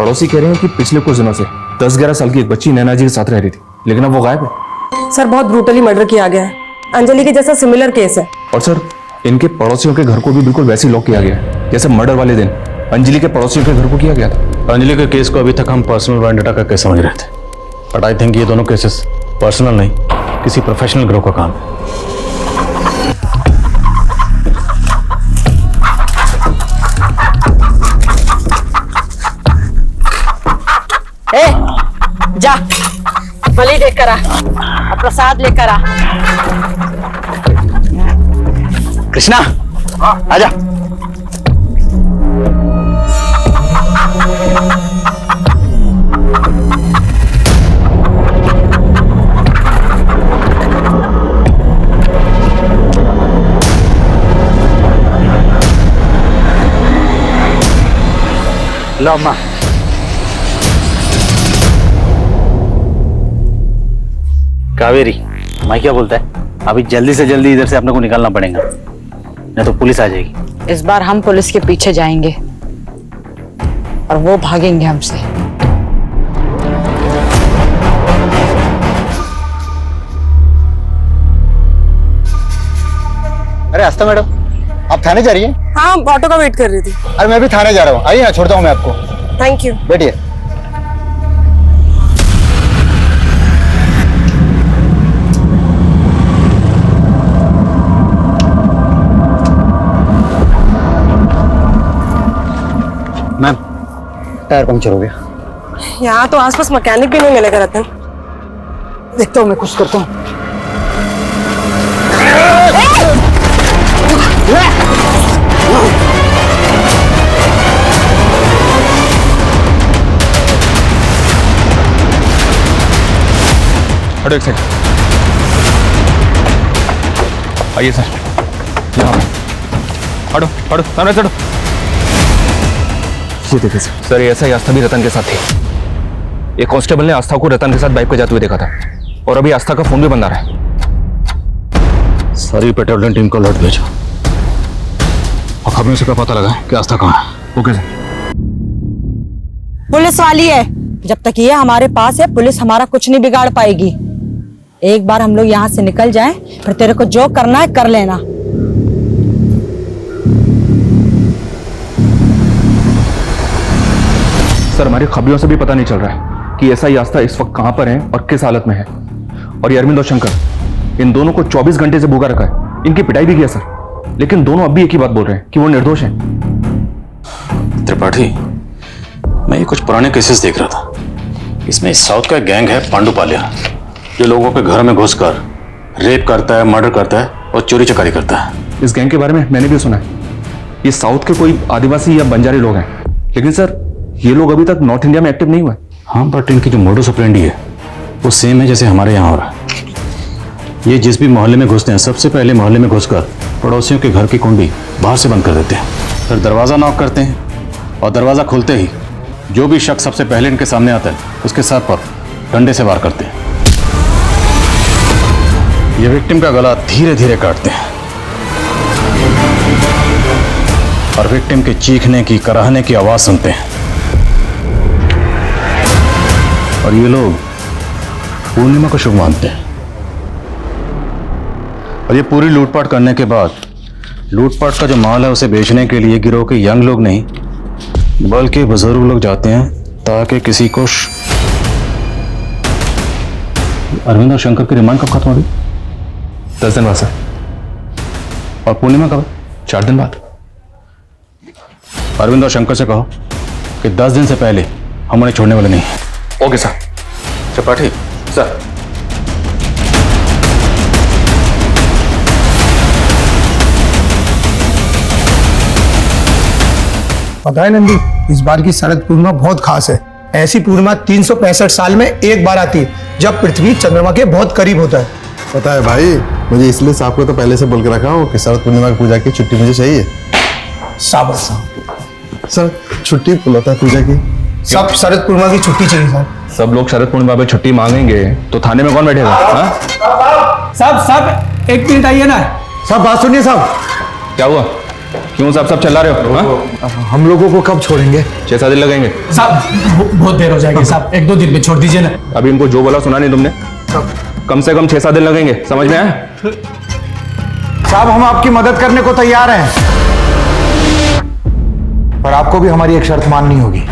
पड़ोसी कह रहे हैं कि पिछले कुछ दिनों से 10-11 साल की एक बच्ची नैना जी के साथ रह रही थी, लेकिन अब वो गायब है। सर बहुत ब्रूटली मर्डर किया गया है। अंजलि के जैसा सिमिलर केस है। और सर इनके पड़ोसियों के घर को भी बिल्कुल वैसे ही लॉक किया गया है जैसे मर्डर वाले दिन अंजलि के पड़ोसियों के घर को किया गया था। अंजलि के केस को अभी तक हम पर्सनल वेंडेटा का केस समझ रहे थे, बट आई थिंक ये दोनों केसेस पर्सनल नहीं, किसी प्रोफेशनल ग्रुप का काम है। जा बलि लेकर आ और प्रसाद लेकर आ। कृष्णा आजा। लो अम्मा। कावेरी, मैं क्या बोलता है, अभी जल्दी से जल्दी इधर से अपने को निकालना पड़ेगा, नहीं तो पुलिस आ जाएगी। इस बार हम पुलिस के पीछे जाएंगे और वो भागेंगे हमसे। अरे आस्था मैडम, आप थाने जा रही हैं? हाँ, ऑटो का वेट कर रही थी। अरे मैं भी थाने जा रहा हूँ, आइए ना, छोड़ता हूँ मैं आपको। Thank you. बैठिए। मैम, टायर पंक्चर हो गया। यहाँ तो आसपास मैकेनिक भी नहीं मिलेगा रतन। देखता हूँ मैं कुछ करता हूँ। हटो एक सेकंड। आइए सर, यहाँ हटो हटो, सामने चढ़ो। ये देखिए सर, ये ऐसा ही आस्था भी रतन के साथ थी। एक कांस्टेबल ने आस्था को रतन के साथ बाइक पे जाते हुए देखा था और अभी आस्था का फोन भी बंद आ रहा है। सारी पेट्रोलियम टीम को अलर्ट भेजो और खबरों से क्या पता लगा कि आस्था कहाँ है। Okay sir. पुलिस वाली है, जब तक ये हमारे पास है पुलिस हमारा कुछ नहीं बिगाड़ पाएगी। एक बार हम लोग यहाँ से निकल जाएं, फिर तेरे को जो करना है कर लेना। सर हमारी खबरों से भी पता नहीं चल रहा है कि ऐसा ही आस्था इस वक्त कहां पर है और किस हालत में है। और ये अरविंद और शंकर, इन दोनों को 24 घंटे से भूखा रखा है। इनकी पिटाई भी किया सर, लेकिन दोनों अब भी एक ही बात बोल रहे हैं कि वो निर्दोष हैं। त्रिपाठी, मैं ये कुछ पुराने केसेस देख रहा था। इसमें साउथ का एक गैंग है पांडुपाल्या, जो लोगों के घर में घुसकर रेप करता है, मर्डर करता है और चोरी चकारी करता है। इस गैंग के बारे में मैंने भी सुना है। ये साउथ के कोई आदिवासी या बंजारी लोग हैं, लेकिन सर ये लोग अभी तक नॉर्थ इंडिया में एक्टिव नहीं हुए। हाँ, बट इनकी जो मोडस ऑपरेंडी है वो सेम है जैसे हमारे यहाँ हो रहा है। ये जिस भी मोहल्ले में घुसते हैं, सबसे पहले मोहल्ले में घुसकर पड़ोसियों के घर की कुंडी बाहर से बंद कर देते हैं, फिर दरवाज़ा नॉक करते हैं और दरवाज़ा खुलते ही जो भी शख्स सबसे पहले इनके सामने आता है उसके सर पर डंडे से वार करते हैं। ये विक्टिम का गला धीरे धीरे काटते हैं और विक्टिम के चीखने की, कराहने की आवाज़ सुनते हैं। और ये लोग पूर्णिमा को शुभ मानते हैं। और ये पूरी लूटपाट करने के बाद लूटपाट का जो माल है उसे बेचने के लिए गिरोह के यंग लोग नहीं बल्कि बुजुर्ग लोग जाते हैं ताकि किसी को अरविंद और शंकर की रिमांड कब खत्म होगी? 10 दिन बाद सर। और पूर्णिमा कब? 4 दिन बाद। अरविंद और शंकर से कहो कि 10 दिन से पहले हम उन्हें छोड़ने वाले नहीं हैं। Okay sir. त्रिपाठी सर। पता है नंदी, इस बार की शरद पूर्णिमा बहुत खास है। ऐसी पूर्णिमा 365 साल में एक बार आती है, जब पृथ्वी चंद्रमा के बहुत करीब होता है। पता है भाई, मुझे इसलिए साहब को तो पहले से बोल के रखा हूँ कि शरद पूर्णिमा की पूजा की छुट्टी मुझे चाहिए। शाबाश सर, छुट्टी बुलाता है पूजा की। सब शरद पूर्णिमा की छुट्टी चाहिए सर। सब लोग शरद पूर्णिमा पे छुट्टी मांगेंगे तो थाने में कौन बैठेगा? साहब एक मिनट आइए ना। साहब बात सुनिए साहब। क्या हुआ? क्यों साहब सब चिल्ला रहे हो? हाँ? हम लोगों को कब छोड़ेंगे? 6-7 दिन लगेंगे साहब बहुत देर हो जाएगी साहब, 1-2 दिन में छोड़ दीजिए ना। अभी इनको जो बोला सुना नहीं तुमने? कम से कम 6-7 दिन लगेंगे, समझ में आया? साहब हम आपकी मदद करने को तैयार हैं, पर आपको भी हमारी एक शर्त माननी होगी।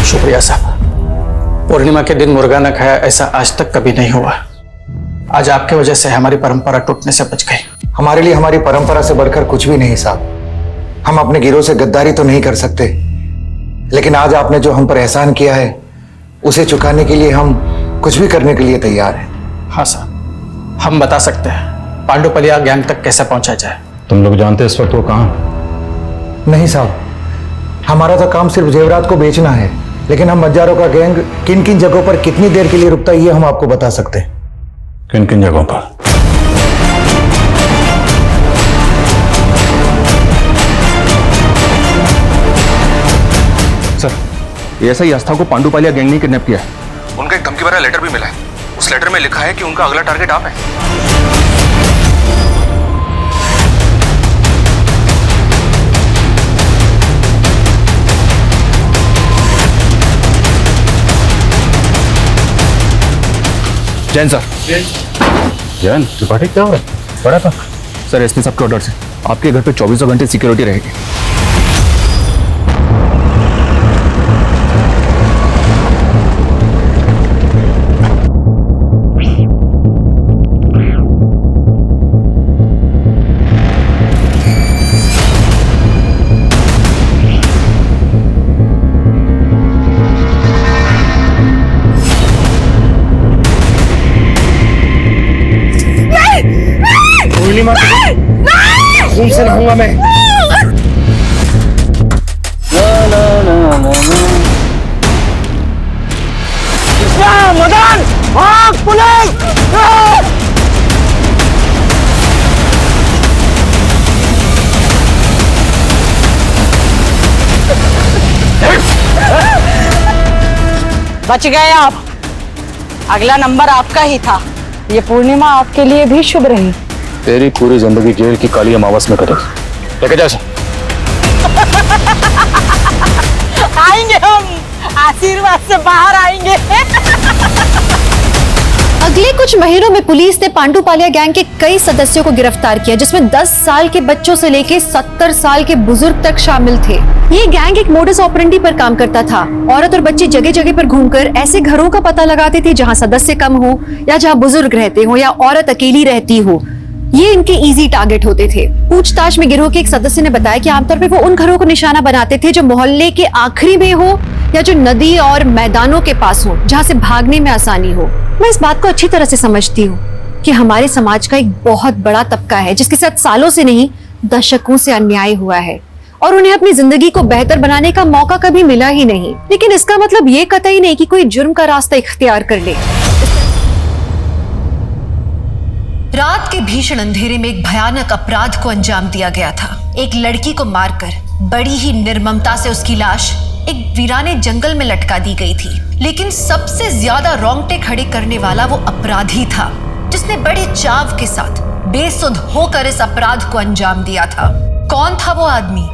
शुक्रिया साहब। पूर्णिमा के दिन मुर्गा न खाया ऐसा आज तक कभी नहीं हुआ। आज आपके वजह से हमारी परंपरा टूटने से बच गई। हमारे लिए हमारी परंपरा से बढ़कर कुछ भी नहीं साहब। हम अपने गिरोह से गद्दारी तो नहीं कर सकते, लेकिन आज आपने जो हम पर एहसान किया है उसे चुकाने के लिए हम कुछ भी करने के लिए तैयार हैं। हाँ साहब, हम बता सकते हैं पांडुपलिया गैंग तक कैसे पहुंचा जाए। तुम लोग जानते इस वक्त वो कहाँ? नहीं साहब, हमारा तो काम सिर्फ जेवरात को बेचना है, लेकिन हम मज्जारों का गैंग किन किन जगहों पर कितनी देर के लिए रुकता है ये हम आपको बता सकते हैं। किन किन जगहों पर? सर, ऐसा ही आस्था को पांडुपालिया गैंग ने किडनैप किया है। उनका एक धमकी भरा लेटर भी मिला है। उस लेटर में लिखा है कि उनका अगला टारगेट आप है। जैन सर। जैन त्रिपाठी क्या हुआ? बड़ा था सर, एसपी साहब के ऑर्डर से आपके घर पे 24 घंटे सिक्योरिटी रहेगी। खून से नहाऊंगा मैं। मदन, भाग पुलिस! बच गए आप। अगला नंबर आपका ही था। ये पूर्णिमा आपके लिए भी शुभ रही। तेरी पूरी जिंदगी जेल की काली अमावस में कटे। लेके जा। आएंगे हम, आशीर्वाद से बाहर आएंगे। अगले कुछ महीनों में पुलिस ने पांडुपालिया गैंग के कई सदस्यों को गिरफ्तार किया, जिसमें 10 साल के बच्चों से लेकर 70 साल के बुजुर्ग तक शामिल थे। ये गैंग एक मोडस ऑपरेंडी पर काम करता था। औरत और बच्चे जगह जगह पर घूमकर ऐसे घरों का पता लगाते थे जहां सदस्य कम हो या जहां बुजुर्ग रहते हो या औरत अकेली रहती हो। ये इनके इजी टारगेट होते थे। पूछताछ में गिरोह के एक सदस्य ने बताया कि आमतौर पर वो उन घरों को निशाना बनाते थे जो मोहल्ले के आखिरी में हो या जो नदी और मैदानों के पास हो, जहां से भागने में आसानी हो। मैं इस बात को अच्छी तरह से समझती हूँ कि हमारे समाज का एक बहुत बड़ा तबका है जिसके साथ सालों से नहीं दशकों से अन्याय हुआ है और उन्हें अपनी जिंदगी को बेहतर बनाने का मौका कभी मिला ही नहीं। लेकिन इसका मतलब ये कतई नहीं कि कोई जुर्म का रास्ता इख्तियार कर ले। रात के भीषण अंधेरे में एक भयानक अपराध को अंजाम दिया गया था। एक लड़की को मारकर बड़ी ही निर्ममता से उसकी लाश एक वीराने जंगल में लटका दी गई थी। लेकिन सबसे ज्यादा रोंगटे खड़े करने वाला वो अपराधी था जिसने बड़े चाव के साथ बेसुध होकर इस अपराध को अंजाम दिया था। कौन था वो आदमी?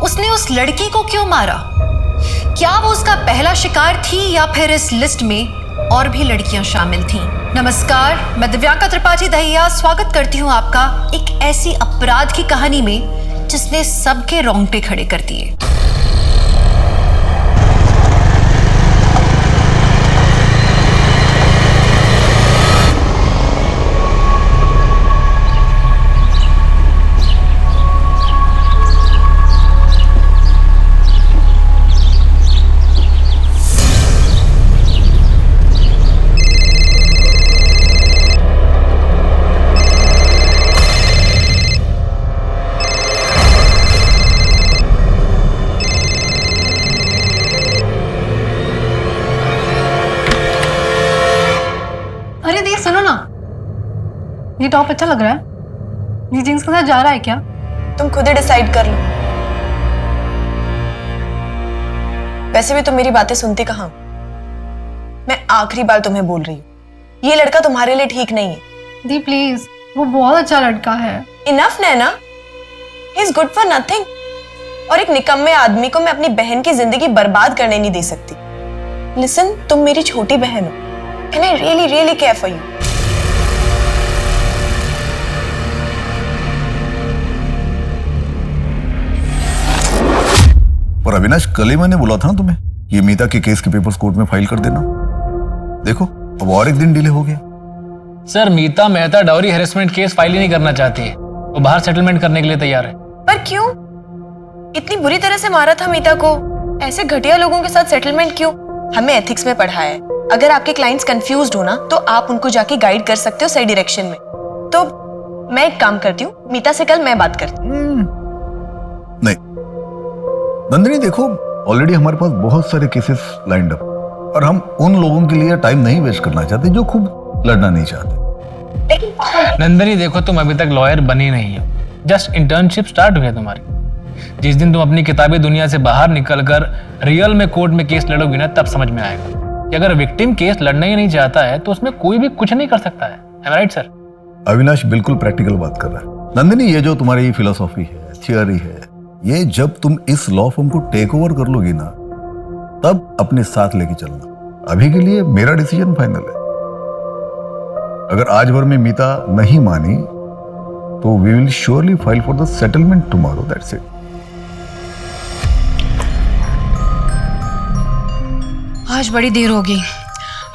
उसने उस लड़की को क्यों मारा? क्या वो उसका पहला शिकार थी या फिर इस लिस्ट में और भी लड़कियां शामिल थीं? नमस्कार, मैं दिव्यांका त्रिपाठी दहिया स्वागत करती हूँ आपका एक ऐसी अपराध की कहानी में जिसने सबके रोंगटे खड़े कर दिए। सुनो ना, ये टॉप अच्छा लग रहा है, ये जीन्स के साथ जा रहा है क्या? तुम खुद ही डिसाइड कर लो। वैसे भी तुम मेरी बातें सुनती कहाँ? मैं आखिरी बार तुम्हें बोल रही हूँ, ये लड़का तुम्हारे लिए ठीक नहीं है। दी प्लीज, वो बहुत अच्छा लड़का है। Enough Naina, he is good for nothing. और एक निकम्मे आदमी को मैं अपनी बहन की जिंदगी बर्बाद करने नहीं दे सकती। लिसन, तुम मेरी छोटी बहन हो and I really really care for you. पर अविनाश, कल ही मैंने बोला था ना तुम्हें, ये मीता के केस के पेपर्स कोर्ट में फाइल कर देना। देखो अब और एक दिन डिले हो गया। Sir, Meeta Mehta dowry harassment case file ही नहीं करना चाहती है, वो बाहर सेटलमेंट करने के लिए तैयार है। पर क्यों? इतनी बुरी तरह से मारा था मीता को, ऐसे घटिया लोगों के साथ सेटलमेंट क्यों? हमें एथिक्स में पढ़ाया है, अगर आपके क्लाइंट्स कंफ्यूज्ड हो ना तो आप उनको जाके गाइड कर सकते हो सही डायरेक्शन में। तो मैं एक काम करती हूँ, मीता से कल मैं बात करती हूँ। नहीं नंदिनी, देखो ऑलरेडी हमारे पास बहुत सारे केसेस लाइंड अप, और हम उन लोगों के लिए टाइम नहीं वेस्ट करना चाहते जो खूब लड़ना नहीं चाहते। नंदिनी देखो, तुम अभी तक लॉयर बनी नहीं हो, जस्ट इंटर्नशिप स्टार्ट हुई है तुम्हारी। जिस दिन तुम अपनी किताबी दुनिया से बाहर निकलकर रियल में कोर्ट में केस लड़ोगी ना, तब समझ में आएगा कि अगर विक्टिम केस लड़ना ही नहीं चाहता है तो उसमें कोई भी कुछ नहीं कर सकता है। Right sir? अविनाश बिल्कुल प्रैक्टिकल बात कर रहा है। नंदिनी, ये जो तुम्हारी फिलोसॉफी है, थियोरी है, ये जब तुम इस लॉ फॉर्म को टेक ओवर कर लोगी ना, तब अपने साथ लेके चलना। अभी के लिए मेरा डिसीजन फाइनल है। अगर आज भर में मीता नहीं मानी तो we will surely file for the settlement tomorrow, that's it. आज बड़ी देर हो गई।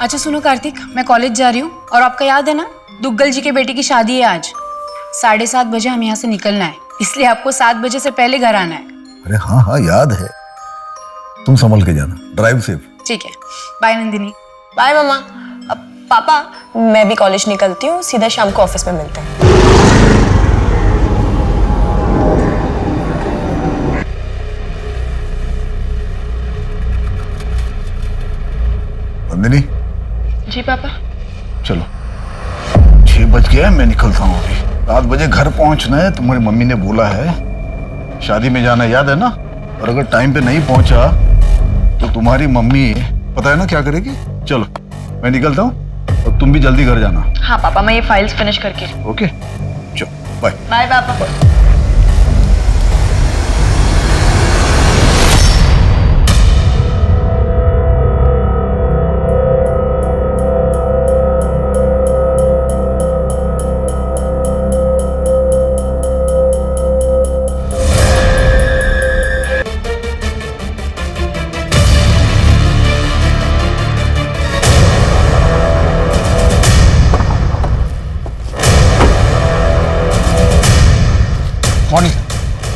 अच्छा सुनो कार्तिक, मैं कॉलेज जा रही हूँ, और आपका याद है ना, दुग्गल जी के बेटे की शादी है आज। 7:30 बजे हम यहाँ से निकलना है, इसलिए आपको 7 बजे से पहले घर आना है। अरे हाँ हाँ याद है, तुम संभल के जाना, ड्राइव सेफ। ठीक है, बाय नंदिनी। बाय मामा। अब पापा, मैं भी कॉलेज निकलती हूँ, सीधा शाम को ऑफिस में मिलते हैं। नंदिनी। जी पापा। चलो 6 बज गया है, मैं निकलता हूँ अभी। 7 बजे घर पहुंचना है, तुम्हारी मम्मी ने बोला है। शादी में जाना याद है ना? और अगर टाइम पे नहीं पहुंचा तो तुम्हारी मम्मी पता है ना क्या करेगी। चलो मैं निकलता हूँ, और तुम भी जल्दी घर जाना। हाँ पापा, मैं ये फाइल्स फिनिश करके। ओके चलो बाय। बाय पापा। Morning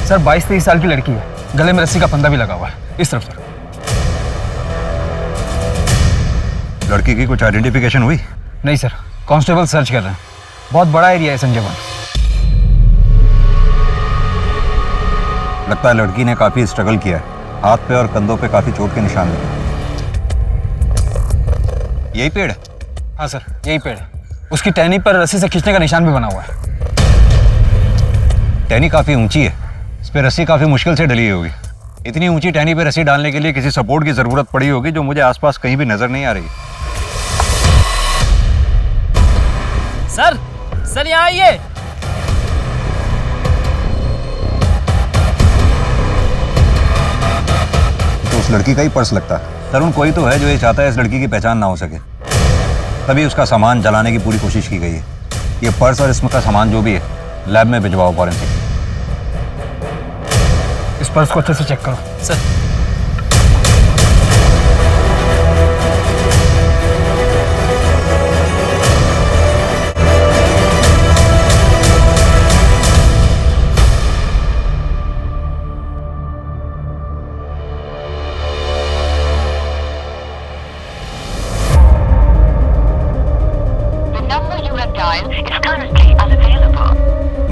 sir. 22-23 साल की लड़की है, गले में रस्सी का फंदा भी लगा हुआ है। इस तरफ सर। लड़की की कुछ आइडेंटिफिकेशन हुई? नहीं सर, कांस्टेबल सर्च कर रहे हैं। बहुत बड़ा एरिया है संजय वन। लगता है लड़की ने काफी स्ट्रगल किया है, हाथ पे और कंधों पे काफी चोट के निशान लगे। यही पेड़ है? हाँ सर, यही पेड़ है। उसकी टहनी पर रस्सी से खींचने का निशान भी बना हुआ है। टहनी काफी ऊंची है, इस पे रस्सी काफी मुश्किल से डली होगी। इतनी ऊंची टहनी पे रस्सी डालने के लिए किसी सपोर्ट की जरूरत पड़ी होगी, जो मुझे आसपास कहीं भी नजर नहीं आ रही। सर, सर यहाँ आइए। तो उस लड़की का ही पर्स लगता है। तरुण कोई तो है जो ये चाहता है इस लड़की की पहचान ना हो सके, तभी उसका सामान जलाने की पूरी कोशिश की गई है। ये पर्स और इसमें का सामान जो भी है लैब में भिजवाओ फॉरेंसिक। इस पर्स को अच्छे से चेक करो सर।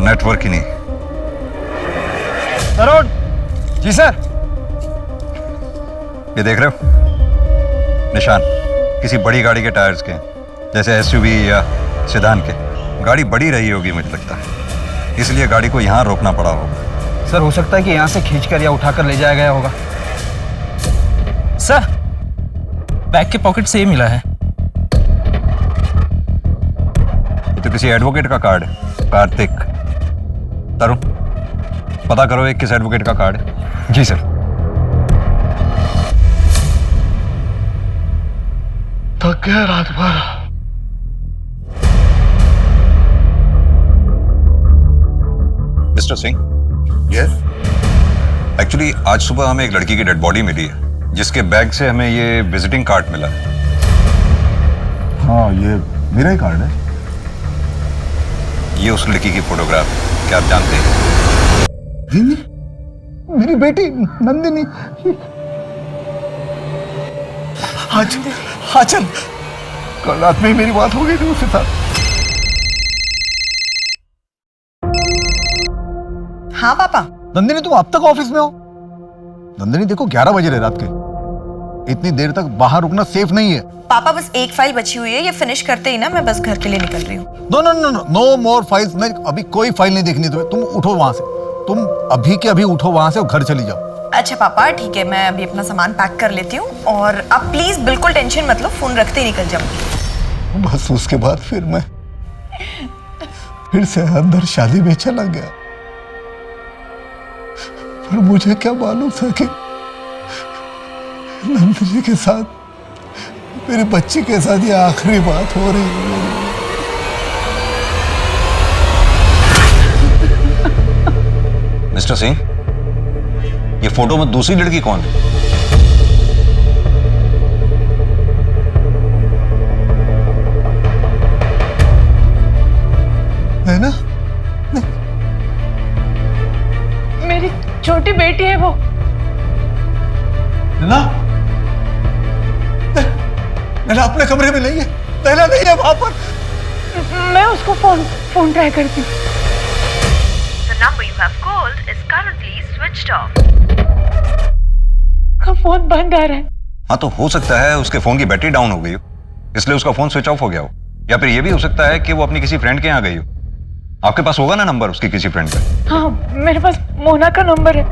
नेटवर्क ही नहीं। तरुण जी सर। ये देख रहे हो निशान? किसी बड़ी गाड़ी के टायर्स के, जैसे एसयूवी या सिद्धांत के गाड़ी बड़ी रही होगी मुझे लगता है, इसलिए गाड़ी को यहाँ रोकना पड़ा होगा। सर हो सकता है कि यहाँ से खींचकर या उठाकर ले जाया गया होगा। सर बैग के पॉकेट से ये मिला है। ये तो किसी एडवोकेट का कार्ड है, कार्तिक। तरुण पता करो एक किस एडवोकेट का कार्ड है। जी सर। थक गया रात भर। Mister Singh, yes. एक्चुअली आज सुबह हमें एक लड़की की डेड बॉडी मिली है, जिसके बैग से हमें ये विजिटिंग कार्ड मिला है। हाँ, ये मेरा ही कार्ड है। ये उस लड़की की फोटोग्राफ है, क्या आप जानते हैं? मेरी बेटी नंदिनी। आज चल, कल रात में ही मेरी बात हो गई थी उसके साथ। हाँ पापा। नंदिनी तुम अब तक ऑफिस में हो? नंदिनी देखो 11 बजे रहे रात के, इतनी देर तक बाहर रुकना सेफ नहीं है। पापा बस एक फाइल बची हुई है, ये फिनिश करते ही ना मैं बस घर के लिए निकल रही हूँ। No no no no no more files. नहीं, अभी कोई फाइल नहीं देखनी तुम्हें। तुम उठो वहां से, तुम अभी के अभी उठो वहां से और घर चली जाओ। अच्छा पापा ठीक है, मैं अभी अपना सामान पैक कर लेती हूँ और आप प्लीज बिल्कुल टेंशन मत लो, फोन रखते ही निकल जाऊंगी। बस उसके बाद फिर मैं फिर से अंदर शादी में चला गया, पर मुझे क्या मालूम था कि नंदिनी के साथ, मेरी बच्ची के साथ ये आखिरी बात हो रही है। मिस्टर सिंह, ये फोटो में दूसरी लड़की कौन है? है ना? मेरी छोटी बेटी है वो। नैना, नैना अपने कमरे में नहीं है। नैना नहीं है वहां पर। मैं उसको फोन ट्राई करती हूँ। The number you have called is currently switched off. का फोन बंद आ रहा है। हाँ, तो हो सकता है उसके फोन की बैटरी डाउन हो गई हो, इसलिए उसका फोन स्विच ऑफ हो गया हो। या फिर ये भी हो सकता है कि वो अपनी किसी फ्रेंड के यहाँ गई हो। आपके पास होगा ना नंबर उसकी किसी फ्रेंड का? हाँ, मेरे पास मोना का नंबर है।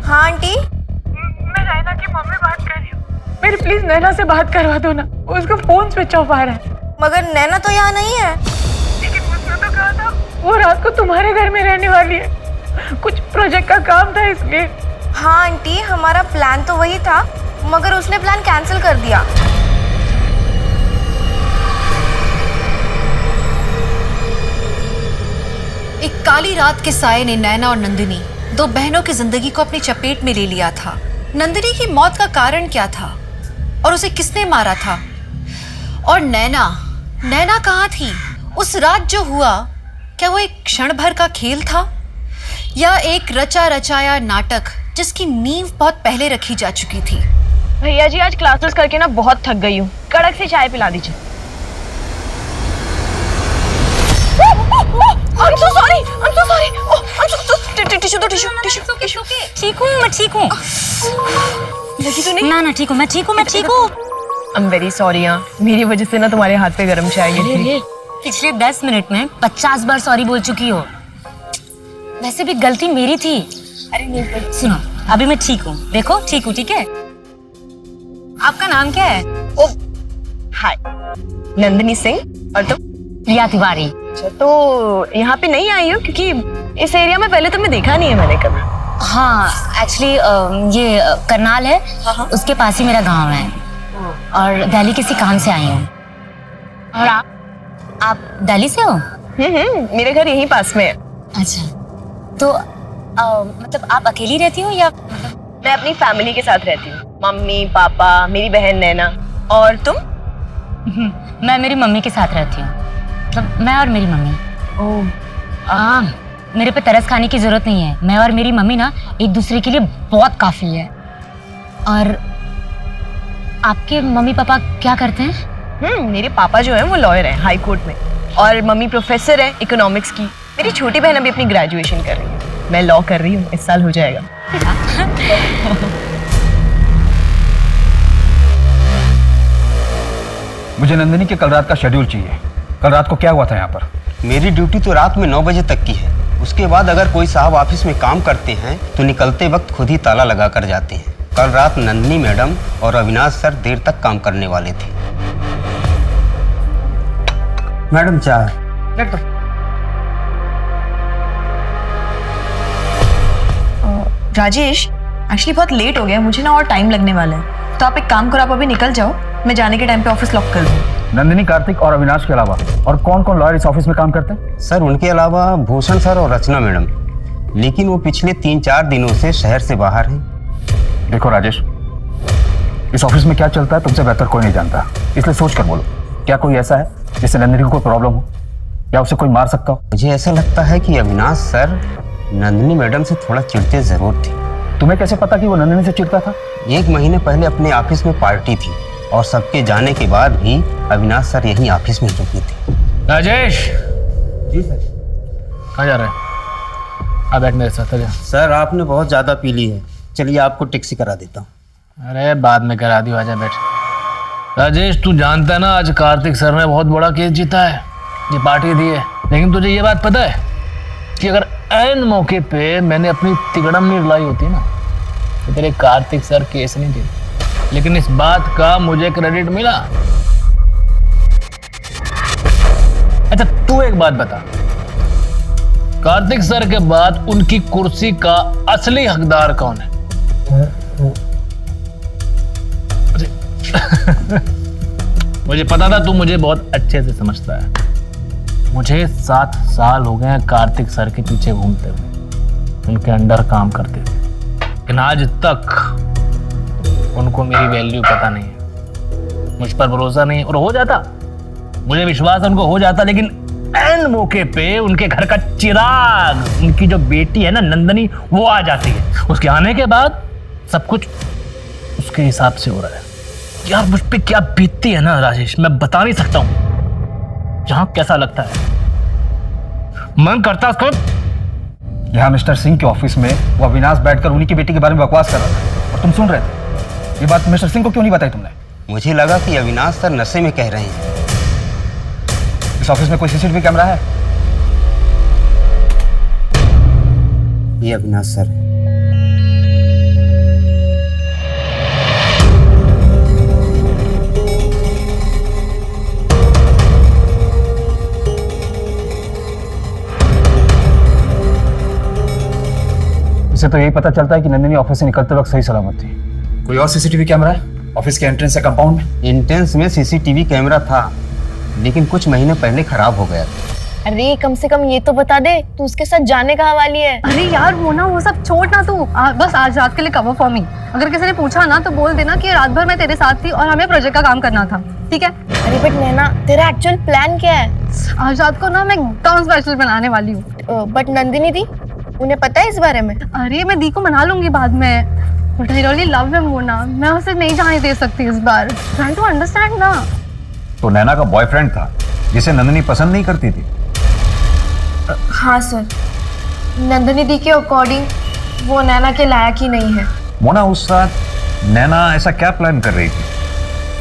हाँ आंटी, मैं नैना की मम्मी बात कर रही हूँ। मेरी प्लीज नैना से बात करवा दो ना, उसका फोन स्विच ऑफ आ रहा है। मगर नैना तो यहाँ नहीं है। लेकिन उसने तो कहा था वो रात को तुम्हारे घर में रहने वाली है, कुछ प्रोजेक्ट का काम था इसलिए। हाँ आंटी, हमारा प्लान तो वही था, मगर उसने प्लान कैंसिल कर दिया। एक काली रात के साए ने नैना और नंदिनी, दो बहनों की जिंदगी को अपनी चपेट में ले लिया था। नंदिनी की मौत का कारण क्या था और उसे किसने मारा था? और नैना कहाँ थी उस रात? जो हुआ, क्या वो एक क्षण भर का खेल था या एक रचा रचाया नाटक जिसकी नींव बहुत पहले रखी जा चुकी थी? भैया जी, आज क्लासेस करके ना बहुत थक गई हूँ, कड़क सी चाय पिला दीजिए। I'm so sorry. टिश्यू। ठीक हूँ, मैं ठीक हूँ। लगी तो नहीं? ना ठीक हूँ, मैं ठीक हूँ। I'm very sorry यार, मेरी वजह से ना तुम्हारे हाथ पे गरम चाय गिरी थी। पिछले 10 मिनट में 50 बार सॉरी बोल चुकी हो। वैसे भी गलती मेरी थी। अरे नहीं, सुनो, अभी मैं ठीक हूँ, देखो ठीक हूँ, ठीक है? आपका नाम क्या है? ओ, हाय, नंदिनी सिंह। और तुम? प्रिया तिवारी। अच्छा, तो यहाँ पे नहीं आई हो क्योंकि इस एरिया में पहले तुम्हें देखा नहीं है मैंने कभी। हाँ, एक्चुअली ये करनाल है, उसके पास ही मेरा गांव है और दिल्ली किसी काम से आई हूँ। और आप दिल्ली से हो? मेरे घर यहीं पास में है। अच्छा, तो मतलब आप अकेली रहती हो या? मैं अपनी फैमिली के साथ रहती हूँ, मम्मी पापा, मेरी बहन नैना। और तुम? मैं मेरी मम्मी के साथ रहती हूँ, मतलब मैं और मेरी मम्मी। ओह, मेरे पे तरस खाने की जरूरत नहीं है, मैं और मेरी मम्मी ना एक दूसरे के लिए बहुत काफी है। और आपके मम्मी पापा क्या करते हैं? मेरे पापा जो है वो लॉयर है हाई कोर्ट में, और मम्मी प्रोफेसर है इकोनॉमिक्स की। मेरी छोटी बहन अभी अपनी ग्रेजुएशन कर रही है, मैं लॉ कर रही हूँ, इस साल हो जाएगा। मुझे नंदिनी के कल रात का शेड्यूल चाहिए। कल रात को क्या हुआ था यहाँ पर? मेरी ड्यूटी तो रात में 9 बजे तक की है। उसके बाद अगर कोई साहब ऑफिस में काम करते हैं तो निकलते वक्त खुद ही ताला लगा कर जाते हैं। कल रात नंदिनी मैडम और अविनाश सर देर तक काम करने वाले थे। मैडम चाय। राजेश, एक्चुअली बहुत लेट हो गया, मुझे ना और टाइम लगने वाला है, तो आप एक काम करो, आप अभी निकल जाओ, मैं जाने के टाइम पे ऑफिस लॉक कर दूँ। नंदिनी, कार्तिक और अविनाश के अलावा और कौन कौन लॉयर इस ऑफिस में काम करते हैं? सर उनके अलावा भूषण सर और रचना मैडम, लेकिन वो पिछले 3-4 दिनों से शहर से बाहर हैं। देखो राजेश, इस ऑफिस में क्या चलता है तुमसे बेहतर कोई नहीं जानता, इसलिए सोच कर बोलो, क्या कोई ऐसा है जिससे नंदिनी को कोई प्रॉब्लम हो या उसे कोई मार सकता हो? मुझे ऐसा लगता है कि अविनाश सर नंदिनी मैडम से थोड़ा चिढ़ते जरूर थे। तुम्हें कैसे पता कि वो नंदिनी से चिढ़ता था? 1 महीने पहले अपने ऑफिस में पार्टी थी और सबके जाने के बाद भी अविनाश सर यहीं ऑफिस में रुके थे। राजेश। जी सर। कहाँ जा रहे हैं? आ बैठ मेरे साथ, आ जा। सर आपने बहुत ज्यादा पी ली है, चलिए आपको टैक्सी करा देता हूँ। अरे बाद में करा दियो, आजा बैठ। राजेश, तू जानता है ना आज कार्तिक सर ने बहुत बड़ा केस जीता है, ये पार्टी दी है, लेकिन तुझे ये बात पता है कि अगर ऐन मौके पे मैंने अपनी तिगड़म नहीं रुलाई होती ना तो तेरे कार्तिक सर केस नहीं जीते, लेकिन इस बात का मुझे क्रेडिट मिला। अच्छा तू एक बात बता, कार्तिक सर के बाद उनकी कुर्सी का असली हकदार कौन है? मुझे पता था तू मुझे बहुत अच्छे से समझता है। मुझे 7 साल हो गए हैं कार्तिक सर के पीछे घूमते हुए, उनके अंडर काम करते हुए, लेकिन आज तक उनको मेरी वैल्यू पता नहीं है, मुझ पर भरोसा नहीं है। और हो जाता, मुझे विश्वास है उनको हो जाता, लेकिन ऐन मौके पे उनके घर का चिराग, उनकी जो बेटी है ना नंदनी, वो आ जाती है। उसके आने के बाद सब कुछ उसके हिसाब से हो रहा है। यार मुझ पे क्या बीतती है ना राजेश, मैं बता नहीं सकता हूँ। जहाँ कैसा लगता है, मन करता उसको। यहाँ मिस्टर सिंह के ऑफिस में वो अविनाश बैठकर उन्हीं की बेटी के बारे में बकवास कर रहा था और तुम सुन रहे थे। ये बात मिस्टर सिंह को क्यों नहीं बताई तुमने? मुझे लगा कि अविनाश सर नशे में कह रहे हैं। इस ऑफिस में कोई सीसीटीवी कैमरा है? ये अविनाश सर है। इससे तो यही पता चलता है कि नंदिनी ऑफिस से निकलते वक्त सही सलामत थी। कोई और सीसीटीवी कैमरा है ऑफिस के एंट्रेंस या कंपाउंड में? एंट्रेंस में सीसीटीवी कैमरा था, लेकिन कुछ महीने पहले खराब हो गया था। अरे कम से कम ये तो बता दे, तू उसके साथ जाने कहाँ वाली है? अरे यार वो सब छोड़ ना तू, बस आज रात के लिए कवर फॉर मी। अगर किसी ने पूछा ना तो बोल देना कि रात भर मैं तेरे साथ थी और हमें प्रोजेक्ट का काम करना था, ठीक है? अरे बट नैना, तेरा एक्चुअल प्लान क्या है? आज रात को ना मैं एकदम स्पेशल बनाने वाली हूँ। बट नंदिनी दी, उन्हें पता है इस बारे में? अरे मैं दी को मना लूंगी बाद में, but I really love him Mona, मैं उसे नहीं जाने दे सकती इस बार। ट्राई टू अंडरस्टैंड ना। तो नैना का बॉयफ्रेंड था जिसे नंदिनी पसंद नहीं करती थी? हाँ सर, नंदिनी दी के अकॉर्डिंग वो नैना के लायक ही नहीं है। मोना, उस साथ नैना ऐसा क्या प्लान कर रही थी?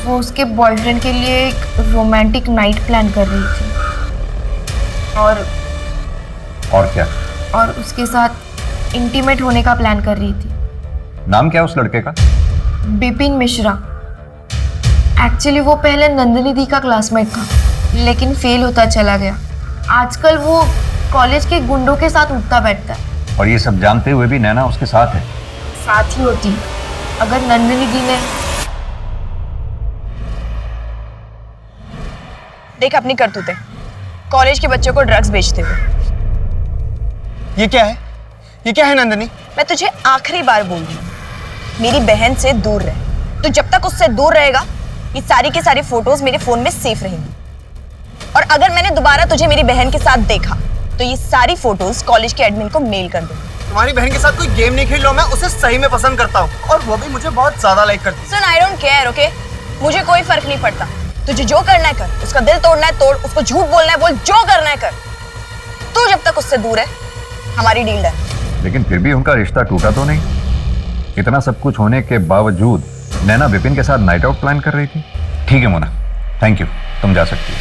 वो उसके बॉयफ्रेंड के लिए एक रोमांटिक नाइट प्लान कर रही थी और क्या? और उसके साथ इंटीमेट होने का प्लान कर रही थी। नाम क्या है उस लड़के का? बिपिन मिश्रा। एक्चुअली वो पहले नंदिनी दी का क्लासमेट था, लेकिन फेल होता चला गया। आजकल वो कॉलेज के गुंडों के साथ उठता बैठता है। और ये सब जानते हुए भी नैना उसके साथ है? साथ ही होती अगर नंदिनी दी ने देख अपनी करतूतें, कॉलेज के बच्चों को ड्रग्स बेचते हुए। ये क्या है? ये क्या है नंदिनी? मैं तुझे आखिरी बार बोल रही हूँ, मेरी बहन से दूर रह। तो जब तक उससे दूर रहेगा, ये सारी के सारी फोटोज मेरे फोन में सेफ रहेंगी। और अगर मैंने दोबारा तुझे मेरी बहन के साथ देखा तो ये सारी फोटोज कॉलेज के एडमिन को मेल कर दूंगी। तुम्हारी बहन के साथ कोई गेम नहीं खेल रहा हूं, मैं उसे सही में पसंद करता हूँ और वो भी मुझे बहुत ज्यादा लाइक करती है। सुन, आई डोंट केयर, ओके? मुझे कोई फर्क नहीं पड़ता। तुझे जो करना है कर, उसका दिल तोड़ना है तोड़, उसको झूठ बोलना है बोल, जो करना है कर। तू जब तक उससे दूर है, हमारी डील डन। लेकिन फिर भी उनका रिश्ता टूटा तो नहीं? इतना सब कुछ होने के बावजूद नैना विपिन के साथ नाइट आउट प्लान कर रही थी। ठीक है मोना, थैंक यू, तुम जा सकती हो।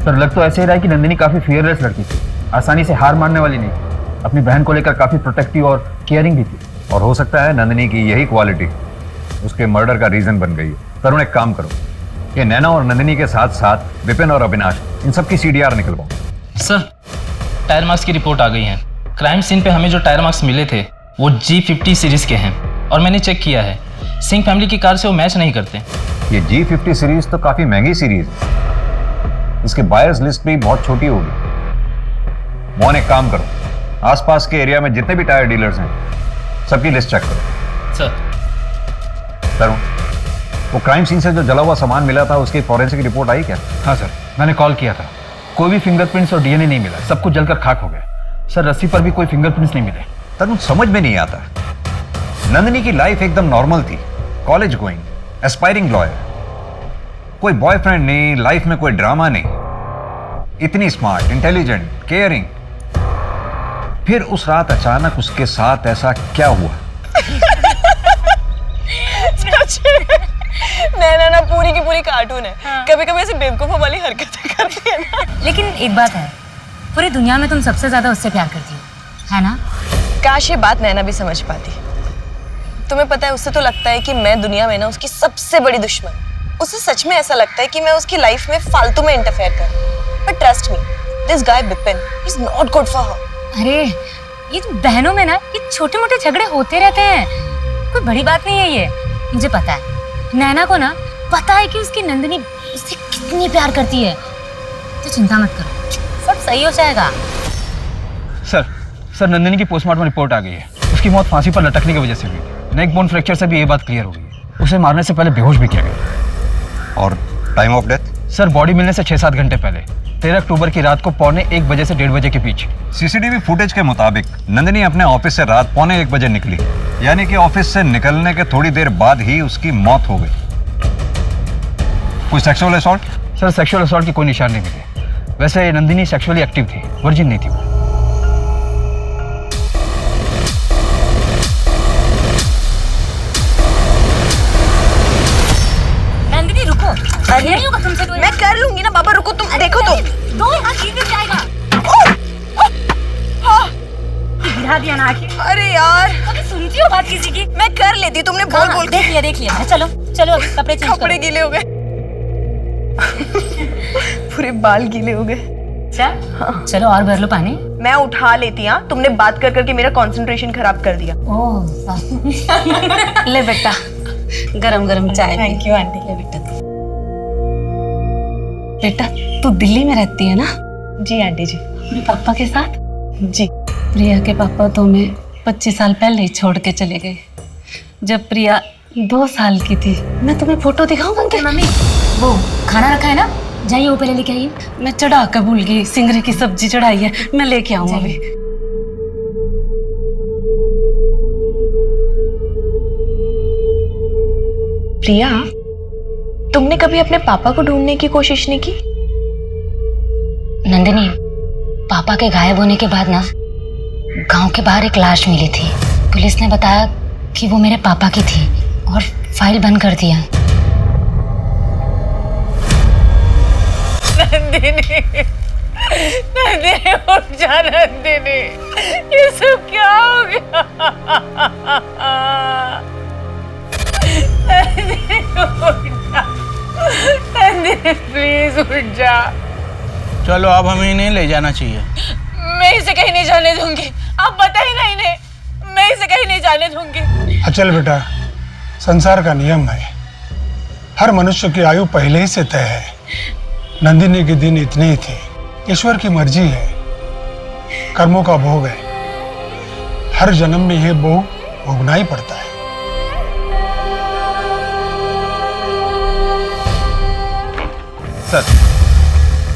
सर लग तो ऐसे ही रहा है कि नंदिनी काफी फियरलेस लड़की थी, आसानी से हार मानने वाली नहीं थी, अपनी बहन को लेकर काफी प्रोटेक्टिव और केयरिंग भी थी। और हो सकता है नंदिनी की यही क्वालिटी उसके मर्डर का रीजन बन गई है। तरुण एक काम करो, ये नैना और नंदिनी के साथ साथ विपिन और अविनाश, इन सब की CDR निकलवाओ। सर टायर मार्क्स की रिपोर्ट आ गई है। क्राइम सीन पे हमें जो टायर मार्क्स मिले थे वो G50 सीरीज के हैं और मैंने चेक किया है, सिंह फैमिली की कार से वो मैच नहीं करते। ये G50 सीरीज तो काफी महंगी सीरीज है, इसके बायर्स लिस्ट भी बहुत छोटी होगी। मोहन एक काम करो, आसपास के एरिया में जितने भी टायर डीलर्स हैं सबकी लिस्ट चेक करो। सर तरुण, वो क्राइम सीन से जो जला हुआ सामान मिला था उसकी फॉरेंसिक रिपोर्ट आई क्या? हाँ सर, मैंने कॉल किया था, कोई भी फिंगरप्रिंट्स और DNA नहीं मिला, सब कुछ जलकर खाक हो गया। सर रस्सी पर भी कोई फिंगरप्रिंट्स नहीं मिले। तरुण समझ में नहीं आता, नंदिनी की लाइफ एकदम नॉर्मल थी, कॉलेज गोइंग, एस्पायरिंग लॉयर, कोई बॉयफ्रेंड नहीं, लाइफ में कोई ड्रामा नहीं, इतनी स्मार्ट, इंटेलिजेंट, केयरिंग। फिर उस रात अचानक उसके साथ ऐसा क्या हुआ? नैना ना पूरी की पूरी कार्टून है। कभी कभी ऐसे बेवकूफों वाली हरकतें करती है ना। लेकिन एक बात है, पूरी दुनिया में तुम सबसे ज्यादा उससे प्यार करती हो, है ना? काश ये बात नैना भी समझ पाती। तुम्हें पता है, उससे तो लगता है कि मैं दुनिया में ना उसकी सबसे बड़ी दुश्मन। उसे सच में ऐसा लगता है कि मैं उसकी लाइफ में फालतू में इंटरफेयर कर रही हूं। But trust me, this guy Bipin is not good for her. अरे ये तो बहनों में ना ये छोटे मोटे झगड़े होते रहते हैं, कोई बड़ी बात नहीं है ये। मुझे पता है नैना को ना पता है कि उसकी नंदिनी उससे कितनी प्यार करती है, तो चिंता मत करो, सब सही हो जाएगा। सर नंदिनी की पोस्टमार्टम रिपोर्ट आ गई है, उसकी मौत फांसी पर लटकने की वजह से हुई थी। नेक बोन फ्रैक्चर से भी ये बात क्लियर हो गई है। उसे मारने से पहले बेहोश भी किया गया। और time of death? Sir body मिलने से 6-7 घंटे पहले, 13 अक्टूबर की रात को 1:45 बजे से 1:30 बजे के बीच। CCTV फुटेज के मुताबिक नंदिनी अपने ऑफिस से रात 1:45 बजे निकली, यानी कि ऑफिस से निकलने के थोड़ी देर बाद ही उसकी मौत हो गई। कोई sexual assault? Sir sexual assault की कोई निशान नहीं मिले। वैसे नंदिनी सेक्सुअली एक्टिव थी, वर्जिन नहीं थी वो। नंदिनी रुको, अरे नहीं होगा तुमसे। मैं कर लूंगी ना बाबा, रुको तुम। देखो तो दो हाथ सीधे जाएगा। गिरा दिया ना आखिर। अरे यार, कभी सुनती हो बात किसी की? मैं कर लेती, तुमने बोल बोल के। देख लिया। चलो चलो कपड़े चेंज करो। कपड़े गीले हो गए। पूरे बाल गीले हो गए। हाँ। चलो और भर लो पानी। मैं उठा लेती। हाँ, तुमने बात कर करके मेरा कंसंट्रेशन खराब कर दिया। ले बेटा, गरम गरम चाय। Thank you aunty. ले बेटा। बेटा तू दिल्ली में रहती है ना? जी आंटी जी। अपने पापा के साथ? जी। प्रिया के पापा तो हमें 25 साल पहले ही छोड़ के चले गए, जब प्रिया 2 साल की थी। मैं तुम्हें फोटो दिखाऊं उनके? मम्मी वो खाना रखा है ना, जाइए वो पहले लेके आइए। मैं चढ़ा कर भूल गई, सिंगरे की सब्जी चढ़ाई है, मैं लेके आऊँ अभी। प्रिया, तुमने कभी अपने पापा को ढूंढने की कोशिश नहीं की? नंदिनी, पापा के गायब होने के बाद ना गांव के बाहर एक लाश मिली थी। पुलिस ने बताया कि वो मेरे पापा की थी और फाइल बंद कर दिया। नंदिनी, नंदिनी उठ जा। नंदिनी, ये सब क्या हो गया? नंदिनी उठ जा। नंदिनी प्लीज उठ जा। चलो अब हमें इन्हें ले जाना चाहिए। मैं इसे कहीं नहीं जाने दूंगी। आप बताइए ना इन्हें, मैं इसे कहीं नहीं जाने दूंगी। अचल बेटा, संसार का नियम है, हर मनुष्य की आयु पहले ही से तय है। नंदिनी के दिन इतने ही थे। ईश्वर की मर्जी है, कर्मों का भोग है, हर जन्म में यह भोग भोगना ही पड़ता है।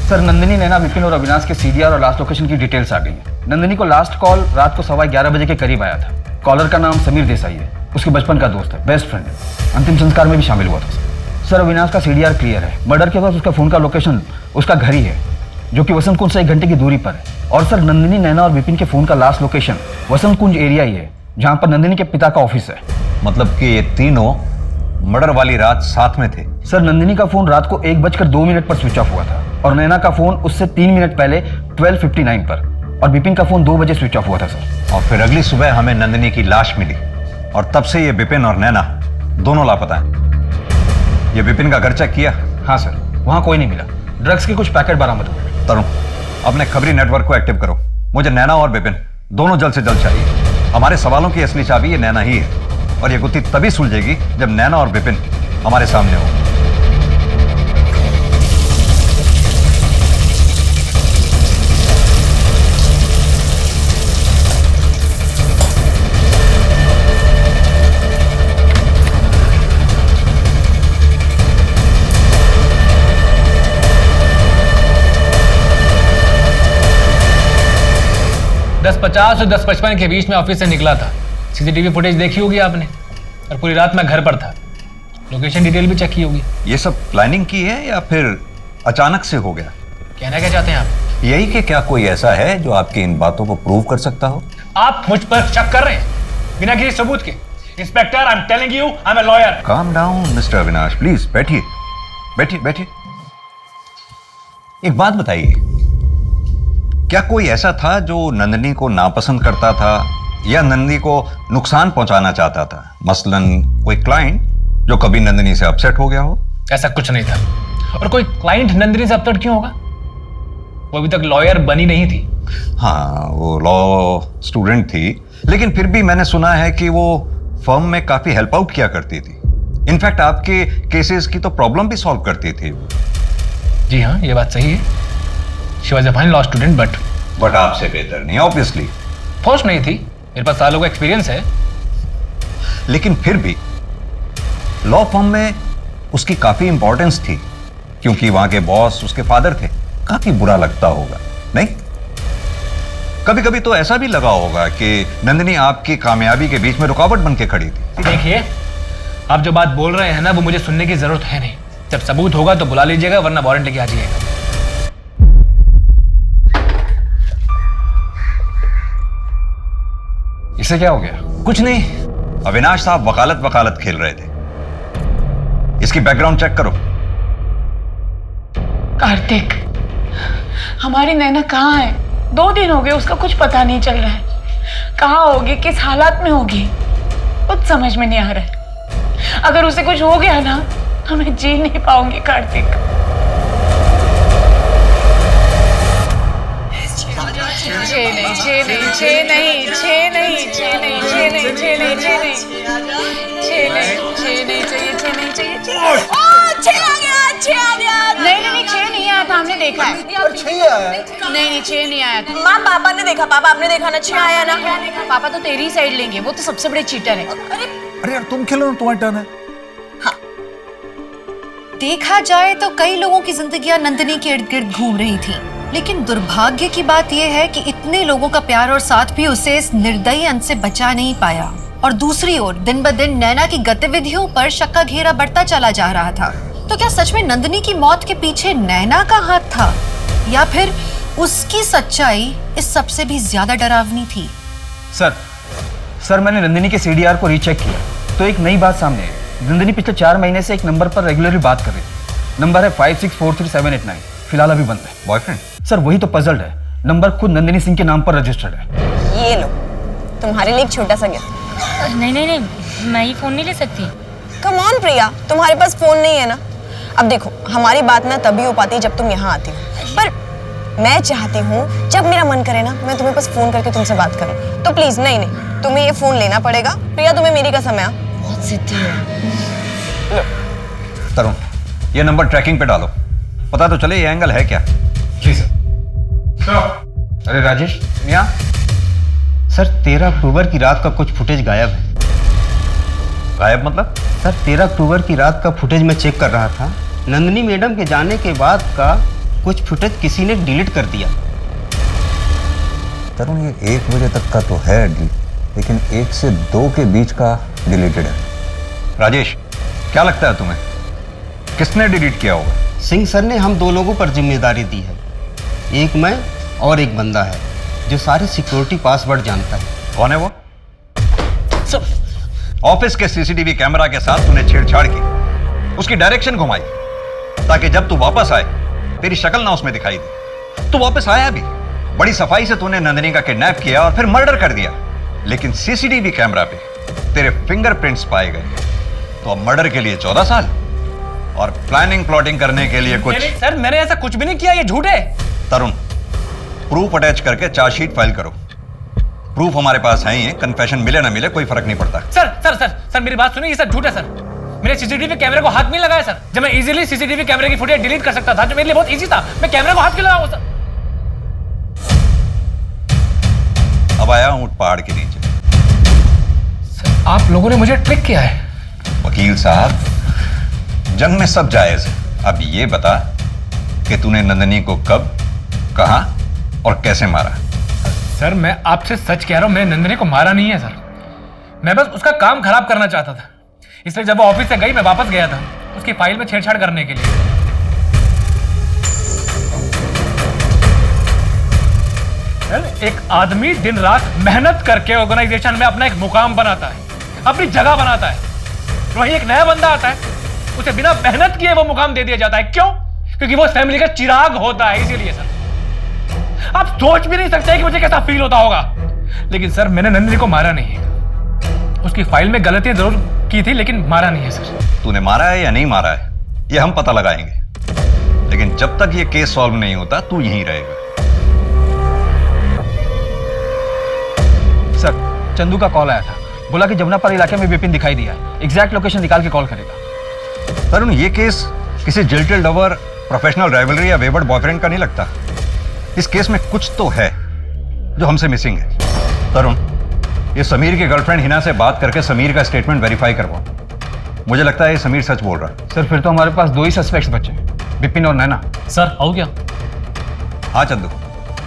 सर नंदिनी, नैना, विपिन और अविनाश के CDR और लास्ट लोकेशन की डिटेल्स आ गई हैं। नंदिनी को लास्ट कॉल रात को 11:15 बजे के करीब आया था। कॉलर का नाम समीर देसाई है, उसके बचपन का दोस्त है, बेस्ट फ्रेंड है, अंतिम संस्कार में भी शामिल हुआ था। सर अविनाश का CDR क्लियर है। मर्डर के बाद उसका फोन का लोकेशन उसका घर ही है, जो कि वसंत कुंज से 1 घंटे की दूरी पर है। और सर नंदिनी, नैना और विपिन के फोन का लास्ट लोकेशन वसंत कुंज एरिया ही है, जहाँ पर नंदिनी के पिता का ऑफिस है। मतलब कि ये तीनों मर्डर वाली रात साथ में थे? सर नंदिनी का फोन रात को 1:02 पर स्विच ऑफ हुआ था और नैना का फोन उससे 3 मिनट पहले 12:59 पर, और विपिन का फोन 2 बजे स्विच ऑफ हुआ था सर। और फिर अगली सुबह हमें नंदिनी की लाश मिली और तब से ये विपिन और नैना दोनों लापता हैं। ये विपिन का घर चेक किया? हाँ सर, वहां कोई नहीं मिला। ड्रग्स के कुछ पैकेट बरामद हुए। तरुण, अपने खबरी नेटवर्क को एक्टिव करो। मुझे नैना और विपिन दोनों जल्द से जल्द चाहिए। हमारे सवालों की असली चाबी ये नैना ही है और ये गुत्थी तभी सुलझेगी जब नैना और विपिन हमारे सामने हो। दस 50 और 10:55 के बीच में ऑफिस से निकला था। सीसीटीवी फुटेज देखी होगी आपने, और पूरी रात मैं घर पर था। लोकेशन डिटेल भी चेक की होगी। ये सब प्लानिंग की है या फिर अचानक से हो गया? कहना क्या चाहते हैं आप? यही कि क्या कोई ऐसा है जो आपकी इन बातों को प्रूव कर सकता हो? आप मुझ पर शक कर रहे हैं बिना किसी सबूत के। Inspector, I am telling you, I am a lawyer. Calm down mister Avinash, please बैठिए बैठिए बैठिए। एक बात बताइए, क्या कोई ऐसा था जो नंदिनी को नापसंद करता था या नंदिनी को नुकसान पहुंचाना चाहता था? मसलन कोई क्लाइंट जो कभी नंदिनी से अपसेट हो गया हो? ऐसा कुछ नहीं था। और कोई क्लाइंट नंदिनी से अपसेट क्यों होगा? वो अभी तक लॉयर बनी नहीं थी। हाँ, वो लॉ स्टूडेंट थी, लेकिन फिर भी मैंने सुना है कि वो फर्म में काफी हेल्प आउट किया करती थी। इनफैक्ट आपके केसेस की तो प्रॉब्लम भी सॉल्व करती थी। जी हाँ, ये बात सही है। She was a fine law student, but आपसे बेहतर नहीं, ऑब्वियसली। फोर्स नहीं थी, मेरे पास सालों का एक्सपीरियंस है। लेकिन फिर भी लॉ फर्म में उसकी काफी इंपॉर्टेंस थी, क्योंकि वहां के बॉस उसके फादर थे। काफी बुरा लगता होगा, नहीं? कभी कभी तो ऐसा भी लगा होगा कि नंदिनी आपकी कामयाबी के बीच में रुकावट बन के खड़ी थी। देखिए, आप जो बात बोल रहे हैं ना, वो मुझे सुनने की जरूरत है नहीं। जब सबूत होगा तो बुला लीजिएगा, वरना वारंट लेके आ जाइएगा। इसे क्या हो गया? कुछ नहीं, अविनाश साहब वकालत खेल रहे थे। इसकी बैकग्राउंड चेक करो। कार्तिक, हमारी नैना कहाँ है? 2 दिन हो गए, उसका कुछ पता नहीं चल रहा है। कहाँ होगी, किस हालात में होगी, कुछ समझ में नहीं आ रहा है। अगर उसे कुछ हो गया ना तो मैं जी नहीं पाऊंगी कार्तिक। नहीं, 6 नहीं आया था, हमने देखा है। नहीं, 6 नहीं आया था। माँ, पापा ने देखा। पापा, आपने देखा ना? 6 आया ना? पापा तो तेरी साइड लेंगे, वो तो सबसे बड़े चीटर है। अरे यार, तुम खेलो ना, तुम्हारी टर्न है। देखा जाए तो कई लोगों की जिंदगियां नंदिनी के इर्द गिर्द घूम रही थी, लेकिन दुर्भाग्य की बात यह है कि इतने लोगों का प्यार और साथ भी उसे इस निर्दयी अंत से बचा नहीं पाया। और दूसरी ओर दिन ब दिन नैना की गतिविधियों पर शक का घेरा बढ़ता चला जा रहा था। तो क्या सच में नंदिनी की मौत के पीछे नैना का हाथ था, या फिर उसकी सच्चाई इस सबसे भी ज्यादा डरावनी थी? सर मैंने नंदिनी के सीडीआर को रीचेक किया तो एक नई बात सामने आई। नंदिनी पिछले 4 महीने से एक नंबर पर रेगुलरली बात कर रही थी। नंबर है 56433789। फिलहाल अभी बंद है। बॉयफ्रेंड? सर वही तो पजल्ड है। नंबर खुद नंदिनी सिंह के नाम पर रजिस्टर्ड है। ये लो, तुम्हारे लिए एक छोटा सा गिफ्ट। नहीं, मैं ये फोन नहीं ले सकती। कम ऑन प्रिया, तुम्हारे पास फोन नहीं है ना? अब देखो, हमारी बात ना तभी हो पाती है जब तुम यहाँ आती हो, पर मैं चाहती हूँ जब मेरा मन करे ना मैं तुम्हें बस फोन करके तुमसे बात करूँ। तो प्लीज नहीं, तुम्हें ये फोन लेना पड़ेगा। प्रिया, तुम्हें मेरी कसम है। बहुत जिद्दी है। तरुण, ये नंबर ट्रैकिंग पे डालो, पता तो चले ये एंगल है क्या। जी सर। अरे राजेश, यहाँ सर 13 अक्टूबर की रात का कुछ फुटेज गायब है। गायब मतलब? सर 13 अक्टूबर की रात का फुटेज मैं चेक कर रहा था। नंदिनी मैडम के जाने के बाद का कुछ फुटेज किसी ने डिलीट कर दिया। तरुण, ये 1 बजे तक का तो है डिलीट, लेकिन 1 से 2 के बीच का डिलीटेड है। राजेश, क्या लगता है तुम्हें किसने डिलीट किया होगा? सिंह सर ने हम 2 लोगों पर जिम्मेदारी दी है। एक मैं और एक बंदा है जो सारे सिक्योरिटी पासवर्ड जानता है। कौन है वो? ऑफिस के सीसीटीवी कैमरा के साथ तूने छेड़छाड़ की, उसकी डायरेक्शन घुमाई, ताकि जब तू वापस आए तेरी शक्ल ना उसमें दिखाई दे। तू वापस आया भी, बड़ी सफाई से तूने नंदिनी का किडनैप किया और फिर मर्डर कर दिया, लेकिन सीसीटीवी कैमरा पे तेरे फिंगरप्रिंट्स पाए गए। तो अब मर्डर के लिए 14 साल और प्लानिंग प्लॉटिंग करने के लिए कुछ। सर मैंने ऐसा कुछ भी नहीं किया, ये झूठ है। तरुण, प्रूफ अटैच करके चार्जशीट फाइल करो। प्रूफ हमारे पास है ही, कन्फेशन मिले ना मिले कोई फर्क नहीं पड़ता। सर मेरी बात सुनिए, ये सब झूठ है सर। मेरे सीसीटीवी कैमरे को हाथ नहीं लगाया सर, जब मैं इजीली सीसीटीवी कैमरे की फुटेज डिलीट कर सकता था, जो मेरे लिए बहुत इजी था, मैं कैमरे को हाथ क्यों लगाऊं सर? अब आया ऊंट पहाड़ के नीचे। सर आप लोगों ने मुझे ट्रिक किया है। वकील साहब, जंग में सब जायज है। अब ये बता कि तूने नंदिनी को कब, कहां और कैसे मारा? सर मैं आपसे सच कह रहा हूं, मैंने नंदिनी को मारा नहीं है सर। मैं बस उसका काम खराब करना चाहता था, इसलिए जब वो ऑफिस से गई मैं वापस गया था उसकी फाइल में छेड़छाड़ करने के लिए। सर एक आदमी दिन रात मेहनत करके ऑर्गेनाइजेशन में अपना एक मुकाम बनाता है, अपनी जगह बनाता है, वहीं एक नया बंदा आता है, उसे बिना मेहनत किए वो मुकाम दे दिया जाता है। क्यों? क्योंकि वो फैमिली का चिराग होता है, इसीलिए सर। आप सोच भी नहीं सकते कि मुझे कैसा फील होता होगा। लेकिन सर मैंने नंदिनी को मारा नहीं है, उसकी फाइल में गलतियां जरूर की थी, लेकिन मारा नहीं है सर। तूने मारा है या नहीं मारा है ये हम पता लगाएंगे, लेकिन जब तक ये केस सॉल्व नहीं होता तू यहीं रहेगा। सर चंदू का कॉल आया था, बोला कि जमुनापाल इलाके में विपिन दिखाई दिया है, एग्जैक्ट लोकेशन निकाल के कॉल करेगा। तरुण, ये केस किसी जिल्टेड लवर, प्रोफेशनल राइवलरी या वेवर्ड बॉयफ्रेंड का नहीं लगता। इस केस में कुछ तो है जो हमसे मिसिंग है। तरुण, ये समीर की गर्लफ्रेंड हिना से बात करके समीर का स्टेटमेंट वेरीफाई करवाओ। मुझे लगता है ये समीर सच बोल रहा है। सर फिर तो हमारे पास 2 ही सस्पेक्ट्स बचे, विपिन और नैना। सर आओ क्या? हाँ चंदू।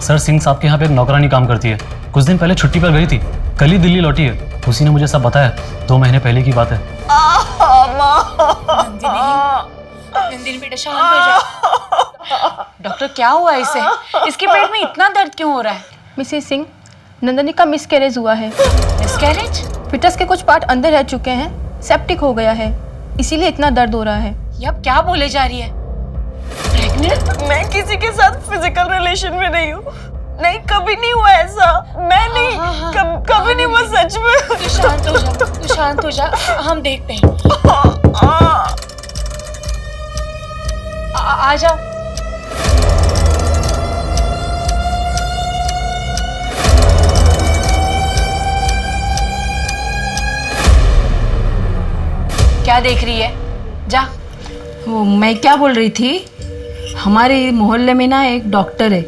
सर सिंह साहब के यहाँ पे एक नौकरानी काम करती है, कुछ दिन पहले छुट्टी पर गई थी, कल ही दिल्ली लौटी है। उसी ने मुझे सब बताया, 2 महीने पहले की बात है। नंदिनी बेटा शांत हो जा। डॉक्टर क्या हुआ इसे? इसके पेट में इतना दर्द क्यों हो रहा है? मिसेस सिंह, नंदिनी का मिसकैरेज हुआ है। मिसकैरेज? फिटस के कुछ पार्ट अंदर रह चुके हैं, सेप्टिक हो गया है, इसीलिए इतना दर्द हो रहा है। ये अब क्या बोले जा रही है? प्रेग्नेंट? मैं किसी के साथ फिजिकल रिलेशन में नहीं हूँ, नहीं कभी नहीं हुआ ऐसा, मैं नहीं कभी नहीं हुआ सच में। तू शांत हो जा, तू शांत हो जा, हम देखते हैं। आ जाओ। क्या देख रही है? जा। वो मैं क्या बोल रही थी, हमारे मोहल्ले में ना एक डॉक्टर है,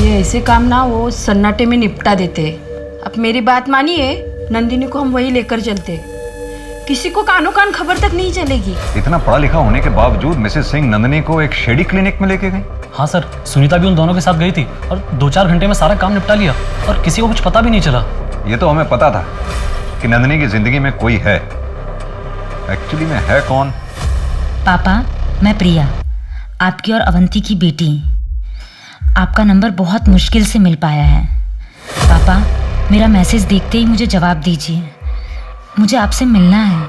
ये ऐसे काम ना वो सन्नाटे में निपटा देते हैं। अब मेरी बात मानिए, नंदिनी को हम वही लेकर चलते, किसी को कानो कान खबर तक नहीं चलेगी। इतना पढ़ा लिखा होने के बावजूद मिसेस सिंह नंदिनी को एक शेडी क्लिनिक में लेके गई। हाँ सर, सुनीता भी उन दोनों के साथ गई थी और 2-4 घंटे में सारा काम निपटा लिया और किसी को कुछ पता भी नहीं चला। ये तो हमें पता था कि नंदिनी की जिंदगी में कोई है, एक्चुअली में है कौन? पापा, मैं प्रिया, आपकी और अवंती की बेटी। आपका नंबर बहुत मुश्किल से मिल पाया है। पापा, मेरा मैसेज देखते ही मुझे जवाब दीजिए, मुझे आपसे मिलना है।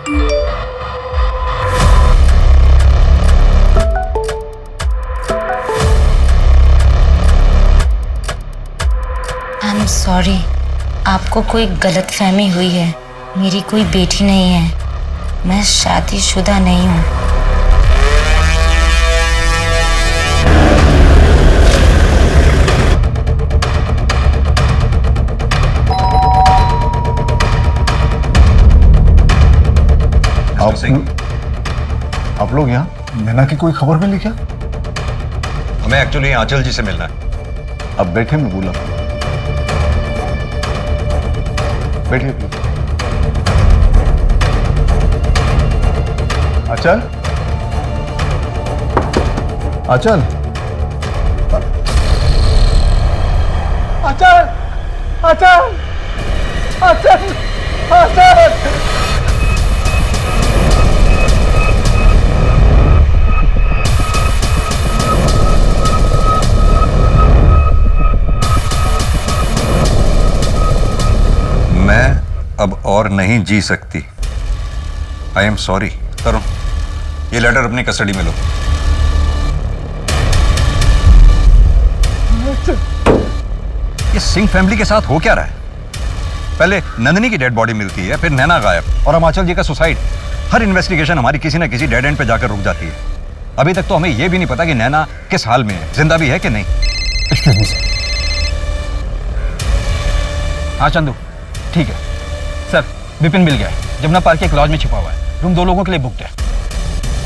आई एम सॉरी, आपको कोई गलतफहमी हुई है, मेरी कोई बेटी नहीं है, मैं शादीशुदा नहीं हूँ। आप लोग यहाँ नैना की कोई खबर मिली क्या? हमें एक्चुअली आंचल जी से मिलना है। अब बैठे, मैं बोला बैठिए। आंचल, आंचल, आंचल, आंचल, आंचल, आंचल। मैं अब और और नहीं जी सकती। I am sorry. तरुण, ये लेटर अपनी कस्टडी में लो। ये सिंह फैमिली के साथ हो क्या रहा है? पहले नंदिनी की डेड बॉडी मिलती है, फिर नैना गायब, और हिमाचल जी का सुसाइड। हर इन्वेस्टिगेशन हमारी किसी ना किसी डेड एंड पे जाकर रुक जाती है। अभी तक तो हमें यह भी नहीं पता कि नैना किस हाल में है, जिंदा भी है कि नहीं। Excuse me sir. हाँ चंदू, ठीक है सर। विपिन मिल गया है, जमुना पार्क के एक लॉज में छिपा हुआ है। रूम 2 लोगों के लिए बुकड है।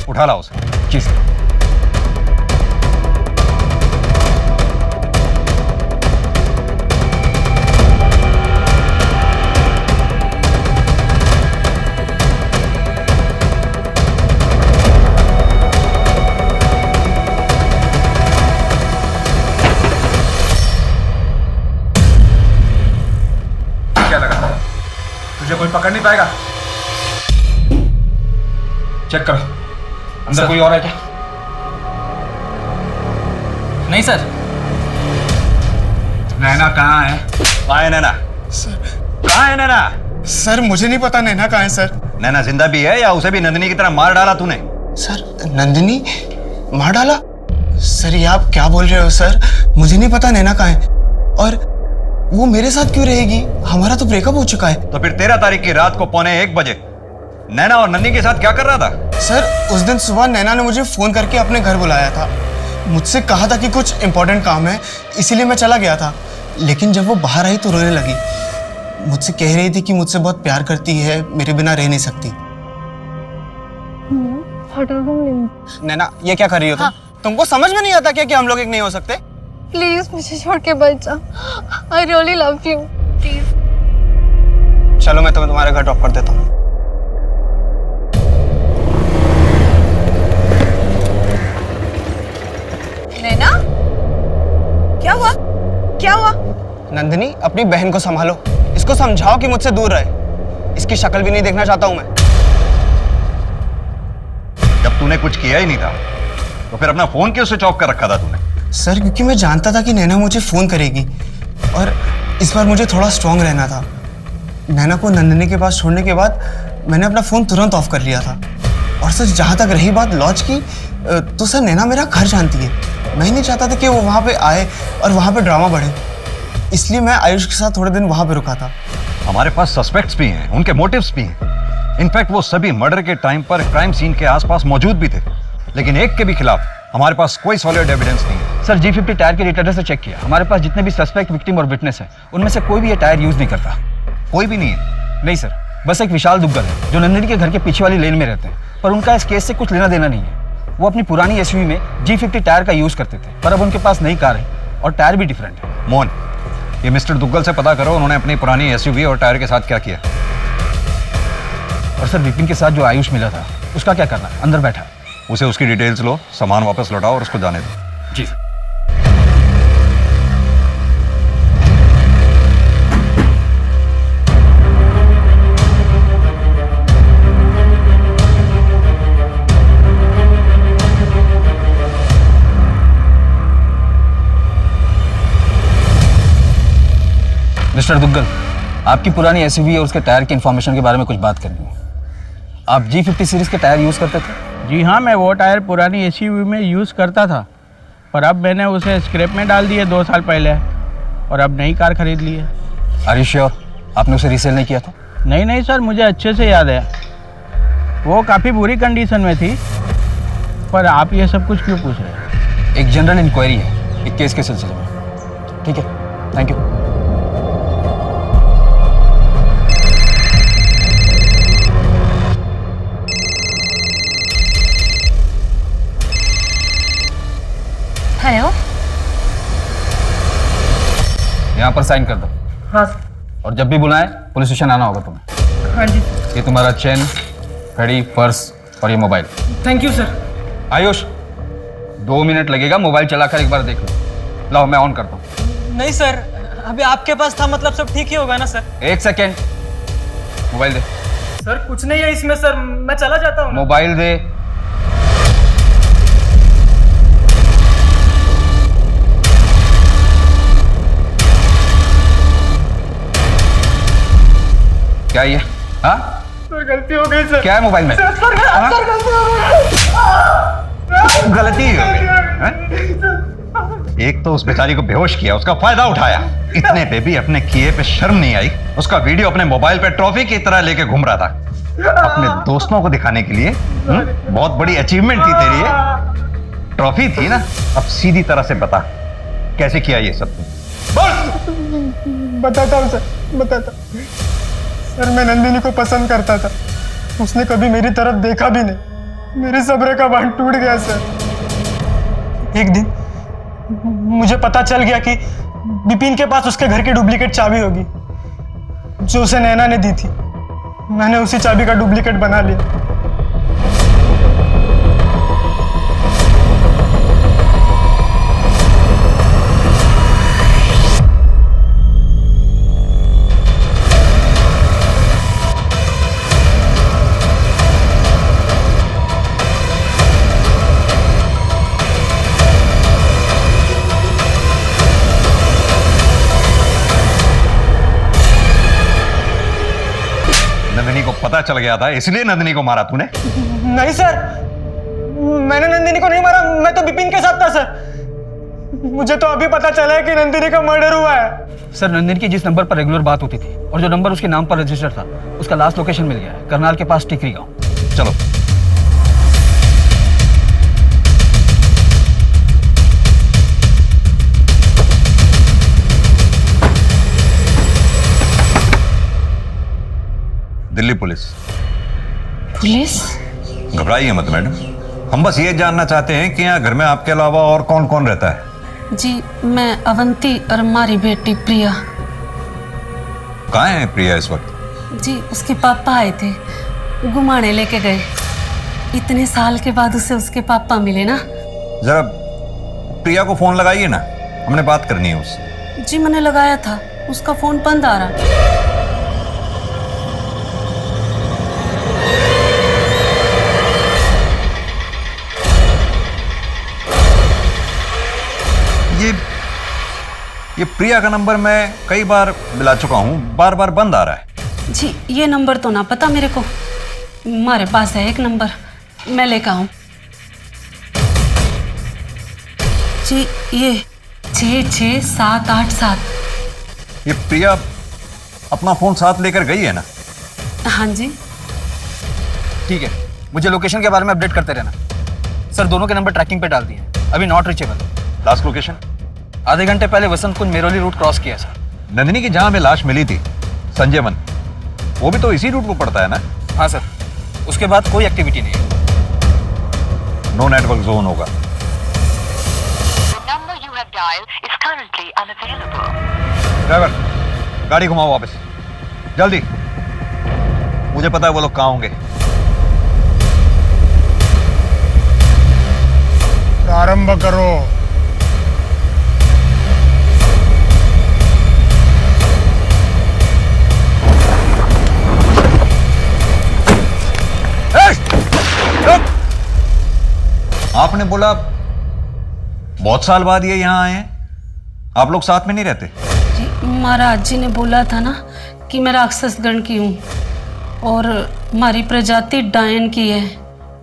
उठा लाओ उसे। जी सर। क्या लगा तुझे कोई पकड़ नहीं पाएगा? चेक करो, अंदर कोई और है क्या? नहीं सर। नैना कहाँ है? कहाँ है नैना? कहाँ है नैना? सर मुझे नहीं पता नैना कहाँ है सर। नैना जिंदा भी है या उसे भी नंदिनी की तरह मार डाला तूने? सर नंदिनी मार डाला? सर ये आप क्या बोल रहे हो सर? मुझे नहीं पता नैना कहाँ है, और वो मेरे साथ क्यों रहेगी? हमारा तो ब्रेकअप हो चुका है। तो फिर 13 तारीख की रात को 1:45 बजे नैना और नंदी के साथ क्या कर रहा था? सर उस दिन सुबह नैना ने मुझे फोन करके अपने घर बुलाया था। मुझसे कहा था कि कुछ इंपॉर्टेंट काम है, इसीलिए मैं चला गया था। लेकिन जब वो बाहर आई तो रोने लगी। मुझसे कह रही थी कि मुझसे बहुत प्यार करती है, मेरे बिना रह नहीं सकती। नैना ये क्या कर रही हो तुम? तुमको समझ में नहीं आता क्या कि हम लोग एक नहीं हो सकते? प्लीज मुझे छोड़ के बच जा। I really love you, please. चलो मैं तुम्हारे घर ड्रॉप कर देता हूँ। नैना क्या हुआ? क्या हुआ? नंदिनी अपनी बहन को संभालो, इसको समझाओ कि मुझसे दूर रहे। इसकी शक्ल भी नहीं देखना चाहता हूं मैं। जब तूने कुछ किया ही नहीं था तो फिर अपना फोन क्यों स्विच ऑफ कर रखा था तूने? सर क्योंकि मैं जानता था कि नैना मुझे फोन करेगी, और इस बार मुझे थोड़ा स्ट्रांग रहना था। नैना को नंदिनी के पास छोड़ने के बाद मैंने अपना फोन तुरंत ऑफ कर लिया था। और सर जहां तक रही बात लॉज की, तो सर नैना मेरा घर जानती है। मैं नहीं चाहता था कि वो वहां पे आए और वहां पे ड्रामा बढ़े, इसलिए मैं आयुष के साथ थोड़े दिन वहां पे रुका था। हमारे पास सस्पेक्ट्स भी हैं, उनके मोटिव्स भी हैं। इनफैक्ट वो सभी मर्डर के टाइम पर क्राइम सीन के आसपास मौजूद भी थे, लेकिन एक के भी खिलाफ हमारे पास कोई सॉलिड एविडेंस नहीं है। सर G50 टायर के रिटर्नर से चेक किया, हमारे पास जितने भी सस्पेक्ट, विक्टिम और विटनेस है, उनमें से कोई भी ये टायर यूज नहीं करता। कोई भी नहीं है? नहीं सर, बस एक विशाल दुग्गल है जो नंदिनी के घर के पीछे वाली लेन में रहते हैं, पर उनका इस केस से कुछ लेना देना नहीं है। वो अपनी पुरानी SUV में G50 टायर का यूज करते थे, पर अब उनके पास नई कार है और टायर भी डिफरेंट है। मोहन, ये मिस्टर दुग्गल से पता करो उन्होंने अपनी पुरानी SUV और टायर के साथ क्या किया। और सर विपिन के साथ जो आयुष मिला था उसका क्या करना है? अंदर बैठा है। उसे उसकी डिटेल्स लो, सामान वापस लौटाओ और उसको जाने दो। जी सर। मिस्टर दुग्गल, आपकी पुरानी SUV और उसके टायर की इंफॉर्मेशन के बारे में कुछ बात करनी है। आप G50 सीरीज के टायर यूज करते थे? जी हाँ, मैं वो टायर पुरानी SUV में यूज़ करता था, पर अब मैंने उसे स्क्रैप में डाल दिए 2 साल पहले, और अब नई कार खरीद ली है। आर यू श्योर आपने उसे रीसेल नहीं किया था? नहीं सर, मुझे अच्छे से याद है, वो काफ़ी बुरी कंडीशन में थी। पर आप ये सब कुछ क्यों पूछ रहे हैं? एक जनरल इंक्वायरी है एक केस के सिलसिले में। ठीक है, थैंक यू। हेलो, यहाँ पर साइन कर दो। हाँ सर। और जब भी बुलाएं पुलिस स्टेशन आना होगा तुम्हें। हाँ जी। ये तुम्हारा चेन, घड़ी, पर्स और ये mobile. Thank you sir. Ayush, 2 minute लगेगा, मोबाइल चलाकर एक बार देख लो। लाओ मैं ऑन करता हूँ। नहीं सर, अभी आपके पास था, मतलब सब ठीक ही होगा ना सर? 1 सेकेंड, मोबाइल दे। सर कुछ नहीं है इसमें सर, मैं चला जाता हूँ। मोबाइल दे। क्या ये हाँ? सर गलती हो गई सर। क्या है मोबाइल में? सर गलती हो गई। गलती हो गई हैं? एक तो उस बेचारी को बेहोश किया, उसका फायदा उठाया, इतने पे भी अपने किए पे शर्म नहीं आई। उसका वीडियो अपने मोबाइल पे ट्रॉफी की तरह लेके घूम रहा था, अपने दोस्तों को दिखाने के लिए। बहुत बड़ी अचीवमेंट थी तेरी ये, ट्रॉफी थी ना। अब सीधी तरह से बता कैसे किया ये सब? बताता हूँ सर, बताता। सर मैं नंदिनी को पसंद करता था, उसने कभी मेरी तरफ देखा भी नहीं। मेरे सब्र का बांध टूट गया सर। एक दिन मुझे पता चल गया कि बिपिन के पास उसके घर की डुप्लीकेट चाबी होगी जो उसे नैना ने दी थी। मैंने उसी चाबी का डुप्लीकेट बना लिया। नंदिनी को पता चल गया था, इसलिए नंदिनी को मारा तूने? नहीं सर, मैंने नंदिनी को नहीं मारा, मैं तो बिपिन के साथ था सर। मुझे तो अभी पता चला है कि नंदिनी का मर्डर हुआ है। सर नंदिनी की जिस नंबर पर रेगुलर बात होती थी और जो नंबर उसके नाम पर रजिस्टर था, उसका लास्ट लोकेशन मिल गया है, करनाल के पास टिकरी गांव। चलो। दिल्ली पुलिस। पुलिस? घबराइए मत मैडम, हम बस ये जानना चाहते हैं कि यहाँ घर में आपके अलावा और कौन कौन रहता है? जी मैं अवंती और हमारी बेटी प्रिया। कहाँ है प्रिया इस वक्त? जी उसके पापा आए थे, घुमाने लेके गए। इतने साल के बाद उसे उसके पापा मिले ना। जरा प्रिया को फोन लगाइए ना, हमने बात करनी है उससे। जी मैंने लगाया था, उसका फोन बंद आ रहा। ये प्रिया का नंबर मैं कई बार मिला चुका हूँ, बार बार बंद आ रहा है। जी ये नंबर तो ना पता मेरे को, हमारे पास है एक नंबर, मैं लेकर आऊं। जी ये 66787। ये प्रिया अपना फोन साथ लेकर गई है ना? हाँ जी। ठीक है, मुझे लोकेशन के बारे में अपडेट करते रहना। सर दोनों के नंबर ट्रैकिंग पे डाल दिए, अभी नॉट रीचेबल। Last location? आधे घंटे पहले वसंत कुंज मेरोली रूट क्रॉस किया सर। नंदिनी की जहां में लाश मिली थी, संजय वन, वो भी तो इसी रूट को पड़ता है ना? हाँ सर, उसके बाद कोई एक्टिविटी नहीं है। नो नेटवर्क जोन होगा। ड्राइवर गाड़ी घुमाओ वापस, जल्दी। मुझे पता है वो लोग कहाँ होंगे। प्रारंभ करो। आपने बोला बहुत साल बाद ये यहाँ आए हैं, आप लोग साथ में नहीं रहते? जी महाराज जी ने बोला था ना कि मैं राक्षस गण की हूँ और हमारी प्रजाति डायन की है,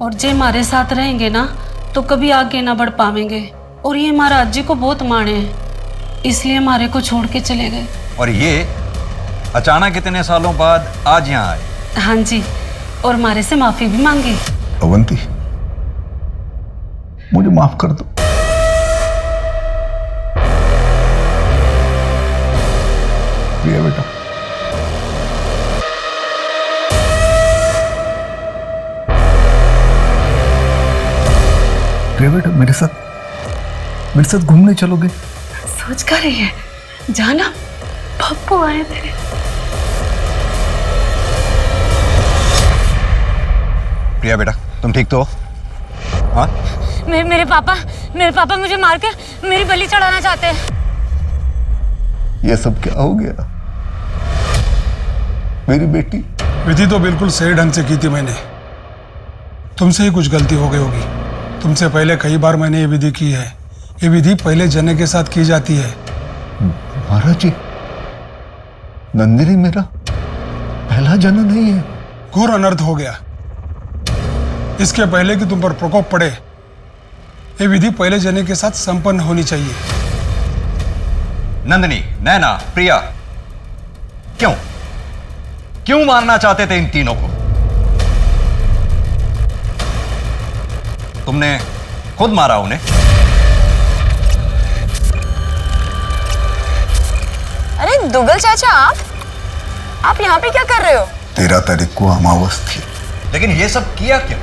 और जे हमारे साथ रहेंगे ना तो कभी आगे ना बढ़ पाएंगे। और ये महाराज जी को बहुत माने हैं, इसलिए हमारे को छोड़ के चले गए। और ये अचानक इतने सालों बाद आज यहाँ आए? हाँ जी, और हमारे से माफी भी मांगी। अवंती मुझे माफ कर दो। प्रिया बेटा, प्रिया बेटा मेरे साथ घूमने चलोगे? सोच कर रही है जाना, पप्पू आए थे। प्रिया बेटा तुम ठीक तो हो? हाँ? मेरे पापा मुझे मार के मेरी बलि चढ़ाना चाहते हैं। ये सब क्या हो गया? मेरी बेटी। विधि तो बिल्कुल सही ढंग से की थी मैंने, तुमसे ही कुछ गलती हो गई होगी। तुमसे पहले कई बार मैंने ये विधि की है। ये विधि पहले जने के साथ की जाती है। महाराज जी, नंदिनी मेरा पहला जन्म नहीं है। घोर अनर्थ हो गया। इसके पहले कि तुम पर प्रकोप पड़े, ये विधि पहले जने के साथ संपन्न होनी चाहिए। नंदिनी, नैना, प्रिया, क्यों मारना चाहते थे इन तीनों को? तुमने खुद मारा उन्हें। अरे दुगल चाचा, आप यहाँ पे क्या कर रहे हो? 13 तारीख को अमावस थी। लेकिन ये सब किया क्या?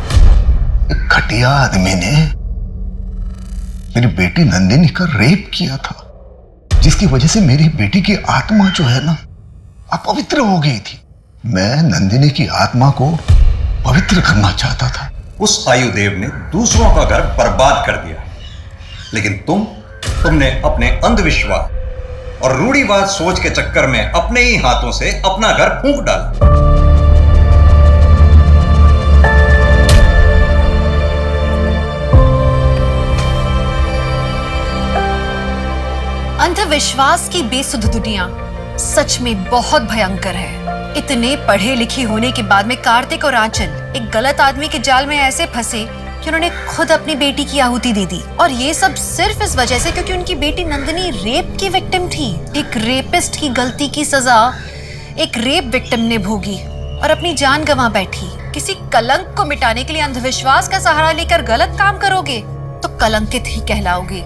एक घटिया आदमी ने मेरी बेटी नंदिनी का रेप किया था, जिसकी वजह से मेरी बेटी की आत्मा जो है ना, अपवित्र हो गई थी। मैं नंदिनी की आत्मा को पवित्र करना चाहता था। उस आयुदेव ने दूसरों का घर बर्बाद कर दिया, लेकिन तुमने अपने अंधविश्वास और रूढ़िवाद सोच के चक्कर में अपने ही हाथों से अपना घर फूंक डाला। अंधविश्वास की बेसुध दुनिया सच में बहुत भयंकर है। इतने पढ़े लिखे होने के बाद में कार्तिक और आंचल एक गलत आदमी के जाल में ऐसे फंसे कि उन्होंने खुद अपनी बेटी की आहुति दे दी। और ये सब सिर्फ इस वजह से क्योंकि उनकी बेटी नंदिनी रेप की विक्टिम थी। एक रेपिस्ट की गलती की सजा एक रेप विक्टिम ने भोगी और अपनी जान गंवा बैठी। किसी कलंक को मिटाने के लिए अंधविश्वास का सहारा लेकर गलत काम करोगे तो कलंकित ही कहलाओगे।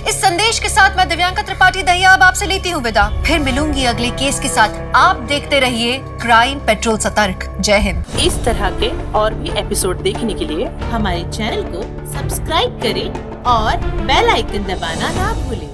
इस संदेश के साथ मैं दिव्यांका त्रिपाठी दहिया अब आपसे लेती हूँ विदा। फिर मिलूंगी अगले केस के साथ। आप देखते रहिए क्राइम पेट्रोल सतर्क। जय हिंद। इस तरह के और भी एपिसोड देखने के लिए हमारे चैनल को सब्सक्राइब करें और बेल आइकन दबाना ना भूलें।